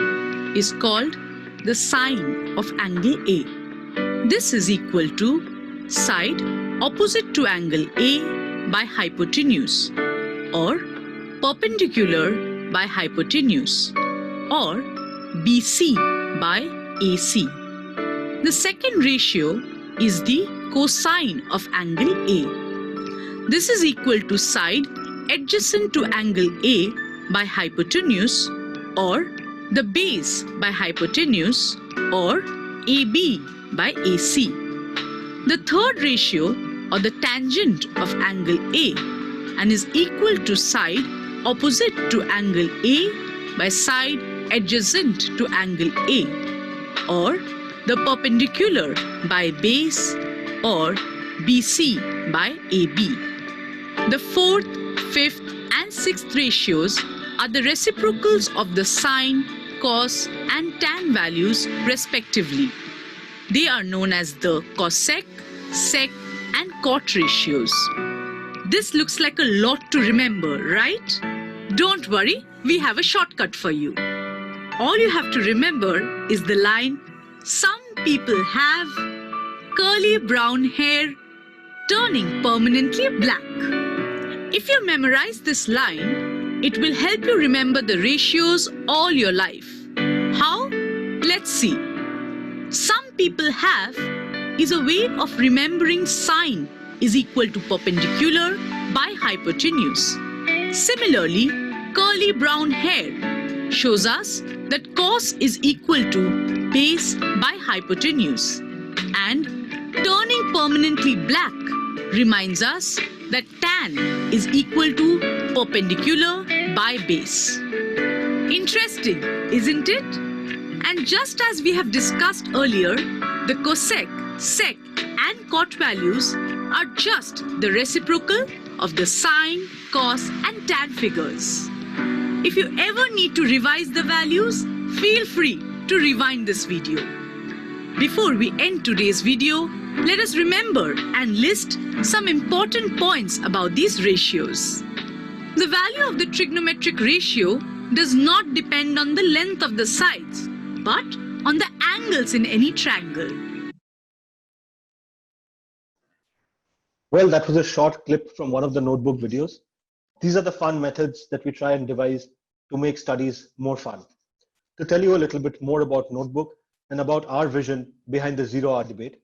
is called the sine of angle A. This is equal to side opposite to angle A by hypotenuse, or perpendicular by hypotenuse, or BC by AC. The second ratio is the cosine of angle A. This is equal to side adjacent to angle A by hypotenuse, or the base by hypotenuse, or AB by AC. The third ratio, or the tangent of angle A, and is equal to side opposite to angle A by side adjacent to angle A, or the perpendicular by base, or BC by AB. The fourth, fifth, and sixth ratios are the reciprocals of the sine, cos, and tan values respectively. They are known as the cosec, sec, and cot ratios. This looks like a lot to remember, right? Don't worry, we have a shortcut for you. All you have to remember is the line, some people have curly brown hair turning permanently black. If you memorize this line, it will help you remember the ratios all your life. How? Let's see. Some people have is a way of remembering sine is equal to perpendicular by hypotenuse. Similarly, curly brown hair shows us that cos is equal to base by hypotenuse, and turning permanently black reminds us that tan is equal to perpendicular by base. Interesting, isn't it? And just as we have discussed earlier, the cosec, sec, and cot values are just the reciprocal of the sine, cos, and tan figures. If you ever need to revise the values, feel free to rewind this video. Before we end today's video, let us remember and list some important points about these ratios. The value of the trigonometric ratio does not depend on the length of the sides, but on the angles in any triangle. Well, that was a short clip from one of the notebook videos. These are the fun methods that we try and devise to make studies more fun. To tell you a little bit more about Notebook and about our vision behind the zero-hour debate,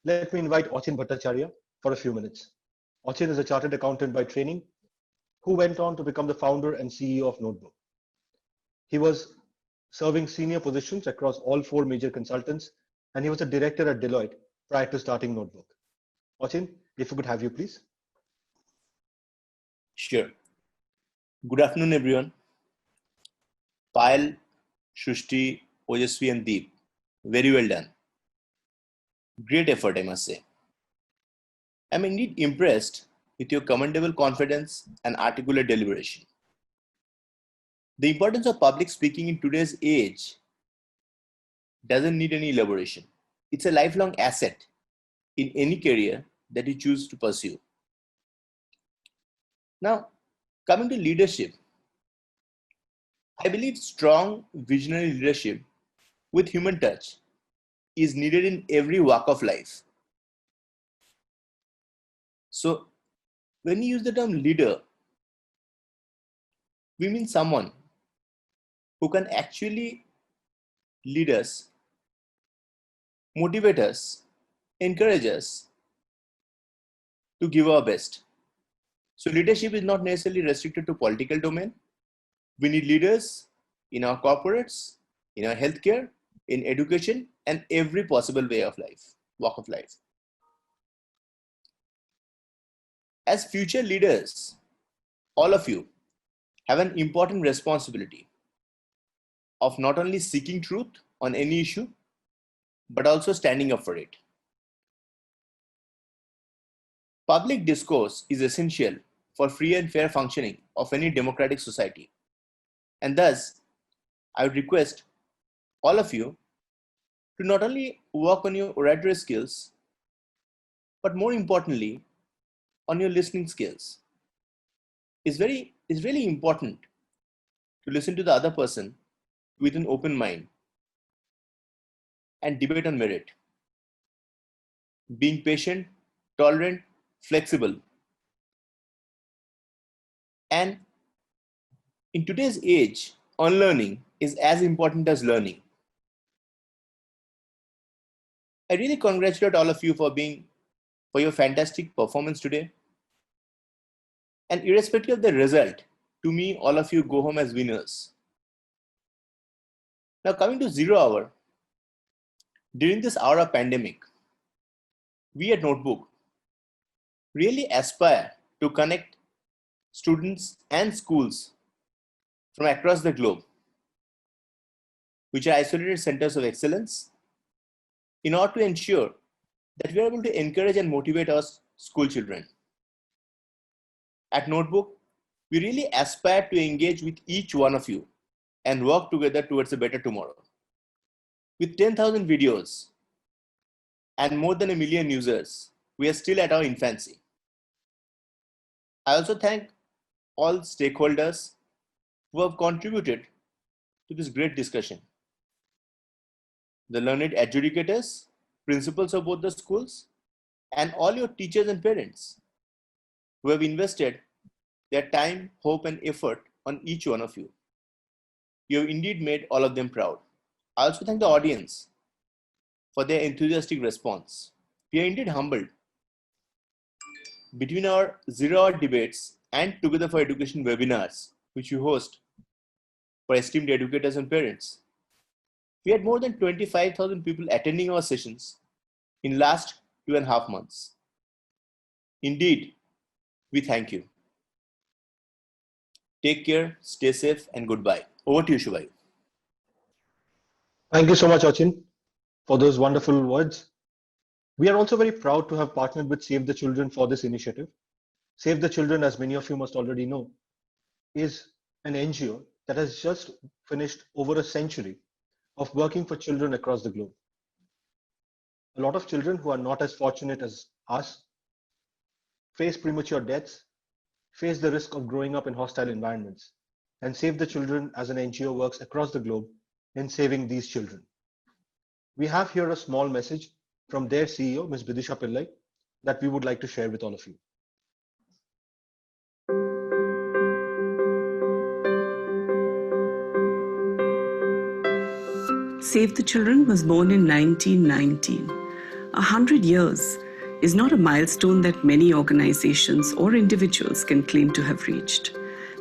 let me invite Achin Bhattacharyya for a few minutes. Achin is a chartered accountant by training who went on to become the founder and CEO of Notebook. He was serving senior positions across all 4 major consultants, and he was a director at Deloitte prior to starting Notebook. Achin, if we could have you, please. Sure. Good afternoon, everyone. Payal, Shrishti, Ojasvi and Deep. Very well done. Great effort, I must say. I'm indeed impressed with your commendable confidence and articulate deliberation. The importance of public speaking in today's age doesn't need any elaboration. It's a lifelong asset in any career that you choose to pursue. Now, coming to leadership, I believe strong visionary leadership with human touch is needed in every walk of life. So, when we use the term leader, we mean someone who can actually lead us, motivate us, encourage us to give our best. So leadership is not necessarily restricted to political domain. We need leaders in our corporates, in our healthcare, in education, and every possible way of life, walk of life. As future leaders, all of you have an important responsibility of not only seeking truth on any issue, but also standing up for it. Public discourse is essential for free and fair functioning of any democratic society. And thus, I would request all of you to not only work on your oratory skills, but more importantly, on your listening skills. It's really important to listen to the other person with an open mind and debate on merit. Being patient, tolerant, flexible. And in today's age, unlearning is as important as learning. I really congratulate all of you for your fantastic performance today. And irrespective of the result, to me, all of you go home as winners. Now coming to 0 hour, during this hour of pandemic, we at Notebook really aspire to connect students and schools from across the globe, which are isolated centers of excellence, in order to ensure that we are able to encourage and motivate our school children. At Notebook, we really aspire to engage with each one of you and work together towards a better tomorrow. With 10,000 videos and more than 1 million users, we are still at our infancy. I also thank all stakeholders who have contributed to this great discussion. The learned adjudicators, principals of both the schools, and all your teachers and parents who have invested their time, hope, and effort on each one of you. You have indeed made all of them proud. I also thank the audience for their enthusiastic response. We are indeed humbled. Between our 0 hour debates and Together for Education webinars, which we host for esteemed educators and parents, we had more than 25,000 people attending our sessions in last 2.5 months. Indeed, we thank you. Take care, stay safe, and goodbye. Over to you, Shubhayu. Thank you so much, Achin, for those wonderful words. We are also very proud to have partnered with Save the Children for this initiative. Save the Children, as many of you must already know, is an NGO that has just finished over a century of working for children across the globe. A lot of children who are not as fortunate as us face premature deaths, face the risk of growing up in hostile environments, and Save the Children as an NGO works across the globe in saving these children. We have here a small message from their CEO, Ms. Bidisha Pillai, that we would like to share with all of you. Save the Children was born in 1919. 100 years is not a milestone that many organizations or individuals can claim to have reached.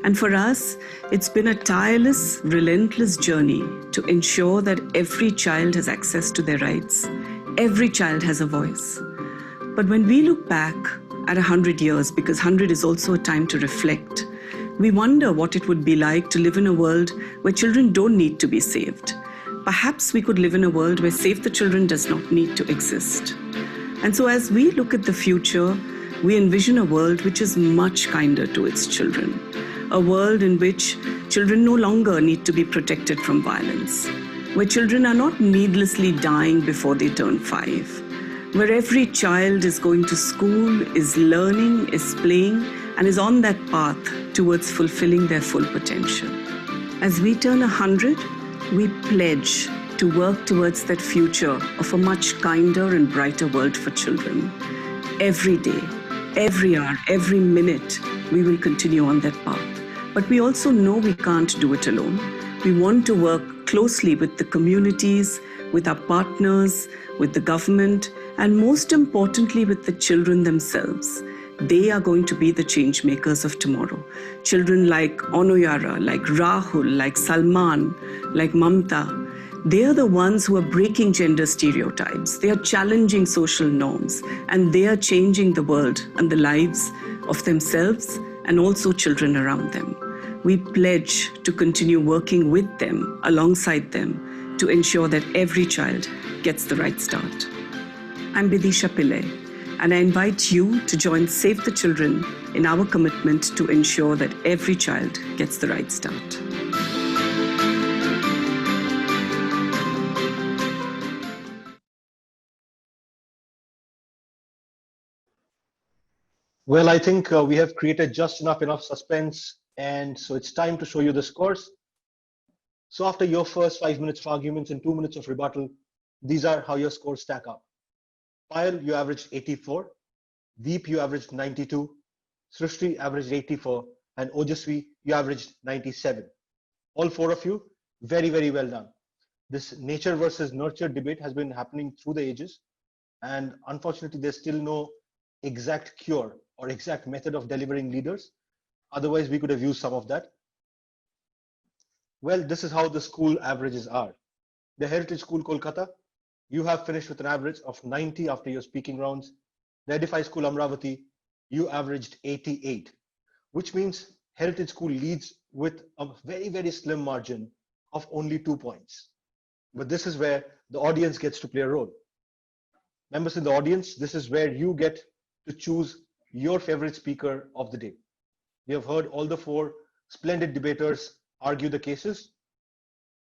And for us, it's been a tireless, relentless journey to ensure that every child has access to their rights, every child has a voice. But when we look back at 100 years, because 100 is also a time to reflect, We wonder what it would be like to live in a world where children don't need to be saved. Perhaps we could live in a world where Save the Children does not need to exist. And so as we look at the future, we envision a world which is much kinder to its children. A world in which children no longer need to be protected from violence, where children are not needlessly dying before they turn 5, where every child is going to school, is learning, is playing, and is on that path towards fulfilling their full potential. As we turn 100, we pledge to work towards that future of a much kinder and brighter world for children. Every day, every hour, every minute, we will continue on that path. But we also know we can't do it alone. We want to work closely with the communities, with our partners, with the government, and most importantly, with the children themselves. They are going to be the change makers of tomorrow. Children like Onoyara, like Rahul, like Salman, like Mamta, they are the ones who are breaking gender stereotypes. They are challenging social norms, and they are changing the world and the lives of themselves and also children around them. We pledge to continue working with them, alongside them, to ensure that every child gets the right start. I'm Bidisha Pillai, and I invite you to join Save the Children in our commitment to ensure that every child gets the right start. Well, I think we have created just enough suspense, and so it's time to show you the scores. So after your first 5 minutes of arguments and 2 minutes of rebuttal, these are how your scores stack up. Payal, you averaged 84. Deep, you averaged 92. Srishti averaged 84. And Ojasvi, you averaged 97. All four of you, very, very well done. This nature versus nurture debate has been happening through the ages. And unfortunately, there's still no exact cure or exact method of delivering leaders. Otherwise, we could have used some of that. Well, this is how the school averages are. The Heritage School, Kolkata, you have finished with an average of 90 after your speaking rounds. The Edify School, Amravati, you averaged 88, which means Heritage School leads with a very, very slim margin of only 2 points. But this is where the audience gets to play a role. Members in the audience, this is where you get to choose your favorite speaker of the day. We have heard all the four splendid debaters argue the cases.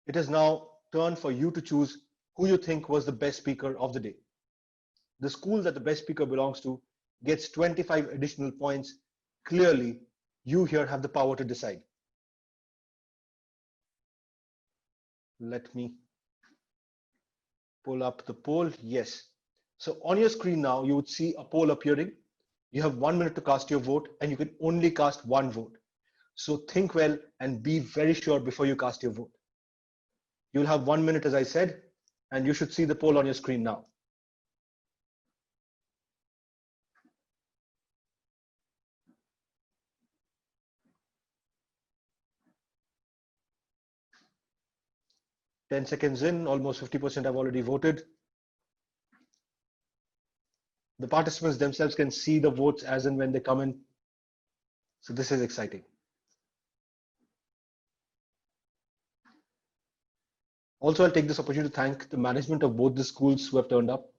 It is now turn for you to choose who you think was the best speaker of the day. The school that the best speaker belongs to gets 25 additional points. Clearly, you here have the power to decide. Let me pull up the poll. Yes. So on your screen now, you would see a poll appearing. You have 1 minute to cast your vote, and you can only cast one vote. So think well and be very sure before you cast your vote. You'll have 1 minute, as I said, and you should see the poll on your screen now. Ten seconds in, almost 50% have already voted. The participants themselves can see the votes as and when they come in. So this is exciting. Also, I'll take this opportunity to thank the management of both the schools who have turned up.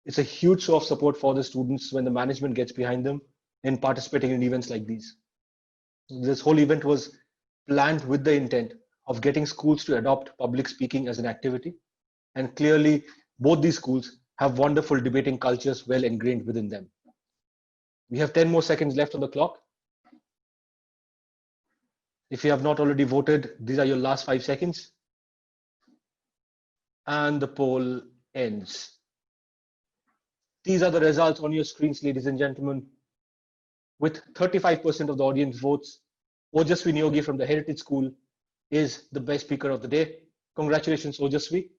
It's a huge show of support for the students when the management gets behind them in participating in events like these. This whole event was planned with the intent of getting schools to adopt public speaking as an activity. And clearly, both these schools have wonderful debating cultures well ingrained within them. We have 10 more seconds left on the clock. If you have not already voted, these are your last 5 seconds. And the poll ends. These are the results on your screens, ladies and gentlemen. With 35% of the audience votes, Ojasvi Niyogi from the Heritage School is the best speaker of the day. Congratulations, Ojasvi.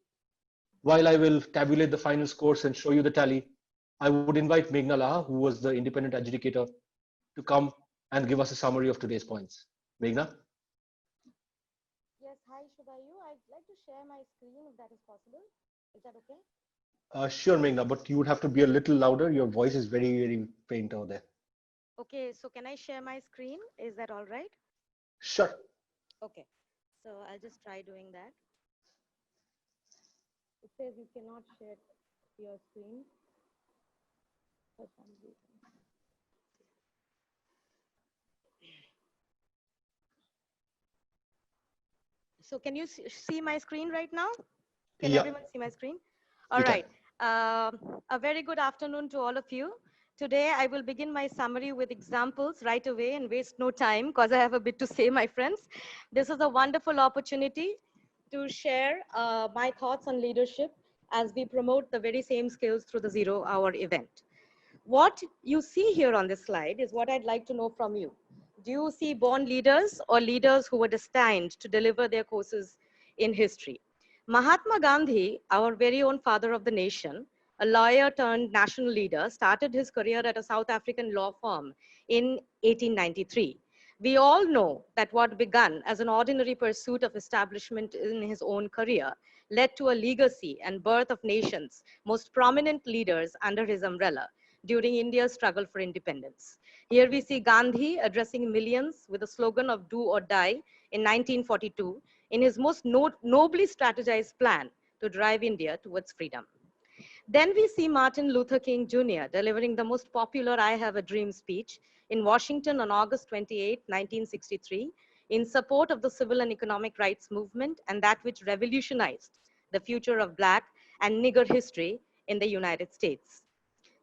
While I will tabulate the final scores and show you the tally, I would invite Meghna Laha, who was the independent adjudicator, to come and give us a summary of today's points. Meghna? Yes, hi Shubhayu. I'd like to share my screen if that is possible. Is that okay? Sure, Meghna, but you would have to be a little louder. Your voice is very, very faint over there. Okay, so can I share my screen? Is that all right? Sure. Okay, so I'll just try doing that. It says you cannot share your screen for some reason. So can you see my screen right now? Can Yeah, everyone see my screen? All we can. right. A very good afternoon to all of you. Today, I will begin my summary with examples right away and waste no time because I have a bit to say, my friends. This is a wonderful opportunity to share my thoughts on leadership as we promote the very same skills through the 0 Hour event. What you see here on this slide is what I'd like to know from you. Do you see born leaders or leaders who were destined to deliver their courses in history? Mahatma Gandhi, our very own father of the nation, a lawyer turned national leader, started his career at a South African law firm in 1893. We all know that what began as an ordinary pursuit of establishment in his own career led to a legacy and birth of nations, most prominent leaders under his umbrella during India's struggle for independence. Here we see Gandhi addressing millions with the slogan of do or die in 1942 in his most nobly strategized plan to drive India towards freedom. Then we see Martin Luther King Jr. delivering the most popular I Have a Dream speech in Washington on August 28, 1963, in support of the civil and economic rights movement and that which revolutionized the future of Black and nigger history in the United States.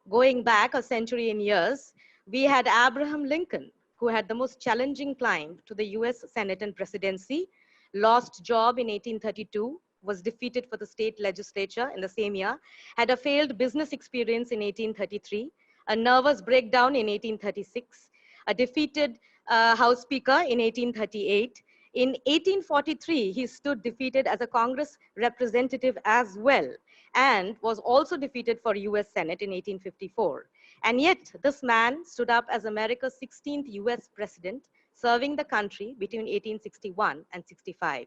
Going back a century in years, we had Abraham Lincoln, who had the most challenging climb to the US Senate and presidency, lost job in 1832, was defeated for the state legislature in the same year, had a failed business experience in 1833, a nervous breakdown in 1836, a defeated House Speaker in 1838. In 1843, he stood defeated as a Congress representative as well, and was also defeated for US Senate in 1854. And yet, this man stood up as America's 16th US president, serving the country between 1861 and 65.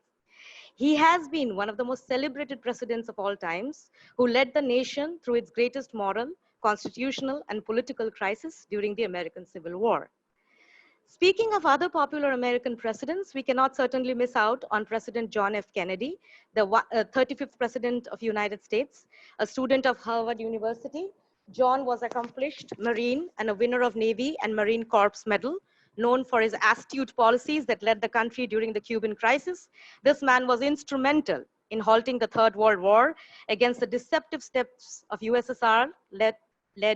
He has been one of the most celebrated presidents of all times, who led the nation through its greatest moral, constitutional, and political crisis during the American Civil War. Speaking of other popular American presidents, we cannot certainly miss out on President John F. Kennedy, the 35th President of the United States, a student of Harvard University. John was an accomplished Marine and a winner of Navy and Marine Corps Medal, known for his astute policies that led the country during the Cuban crisis. This man was instrumental in halting the Third World War against the deceptive steps of USSR led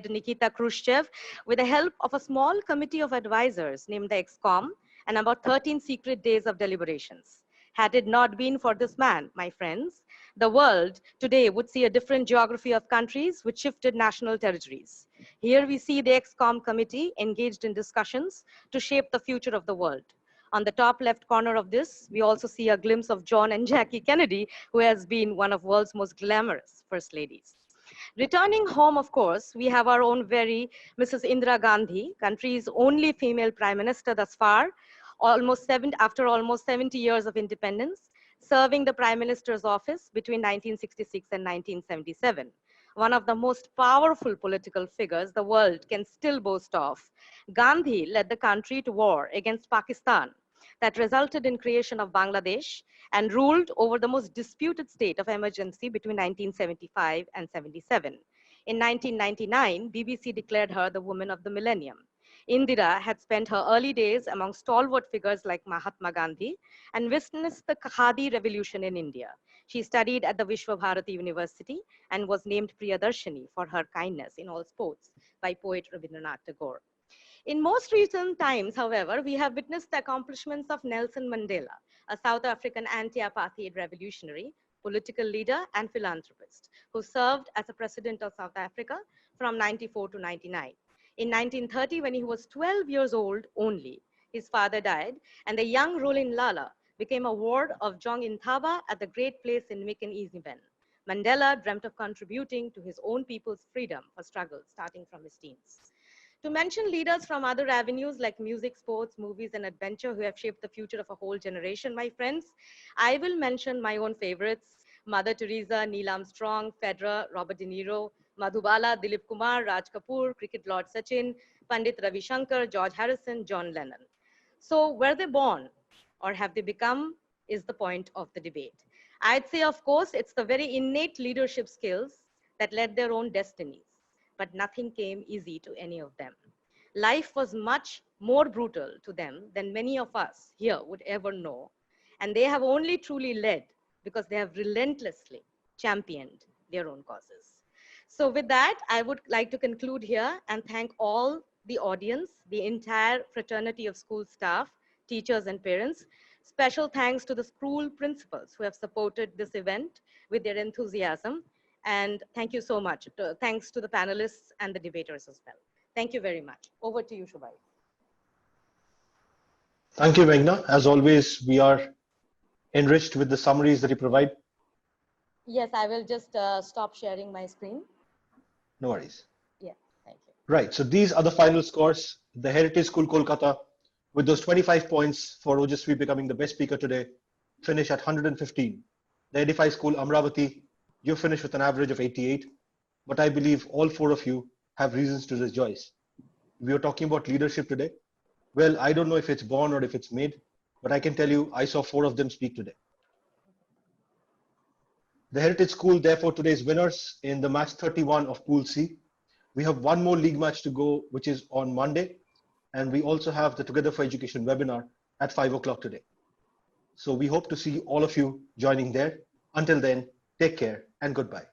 Nikita Khrushchev with the help of a small committee of advisors named the EXCOM and about 13 secret days of deliberations. Had it not been for this man, my friends, the world today would see a different geography of countries with shifted national territories. Here we see the EXCOM committee engaged in discussions to shape the future of the world. On the top left corner of this, we also see a glimpse of John and Jackie Kennedy, who has been one of the world's most glamorous first ladies. Returning home, of course, we have our own very Mrs. Indira Gandhi, country's only female prime minister thus far, after almost 70 years of independence, serving the prime minister's office between 1966 and 1977. One of the most powerful political figures the world can still boast of, Gandhi led the country to war against Pakistan that resulted in creation of Bangladesh and ruled over the most disputed state of emergency between 1975 and 77. In 1999, BBC declared her the woman of the millennium. Indira had spent her early days among stalwart figures like Mahatma Gandhi and witnessed the Khadi revolution in India. She studied at the Vishwabharati University and was named Priyadarshini for her kindness in all sports by poet Rabindranath Tagore. In most recent times, however, we have witnessed the accomplishments of Nelson Mandela, a South African anti-apartheid revolutionary, political leader, and philanthropist, who served as a president of South Africa from 94 to 99. In 1930, when he was 12 years old only, his father died, and the young Roland Lala became a ward of Jong Inthaba at the Great Place in Meken-Isiben. Mandela dreamt of contributing to his own people's freedom for struggle starting from his teens. To mention leaders from other avenues like music, sports, movies, and adventure who have shaped the future of a whole generation, my friends, I will mention my own favorites, Mother Teresa, Neil Armstrong, Federer, Robert De Niro, Madhubala, Dilip Kumar, Raj Kapoor, cricket Lord Sachin, Pandit Ravi Shankar, George Harrison, John Lennon. So were they born or have they become, is the point of the debate. I'd say, of course, it's the very innate leadership skills that led their own destinies, but nothing came easy to any of them. Life was much more brutal to them than many of us here would ever know, and they have only truly led because they have relentlessly championed their own causes. So with that, I would like to conclude here and thank all the audience, the entire fraternity of school staff, teachers and parents. Special thanks to the school principals who have supported this event with their enthusiasm. And thank you so much. Thanks to the panelists and the debaters as well. Thank you very much. Over to you, Shubhai. Thank you, Meghna. As always, we are enriched with the summaries that you provide. Yes, I will just stop sharing my screen. No worries. Yeah, thank you. Right, so these are the final scores. The Heritage School Kolkata, with those 25 points for Ojasvi becoming the best speaker today, finish at 115. The Edify School Amravati, you finish with an average of 88. But I believe all four of you have reasons to rejoice. We are talking about leadership today. Well, I don't know if it's born or if it's made, but I can tell you I saw four of them speak today. The Heritage School, therefore, today's winners in the match 31 of Pool C. We have one more league match to go, which is on Monday. And we also have the Together for Education webinar at 5 o'clock today. So we hope to see all of you joining there. Until then, take care and goodbye.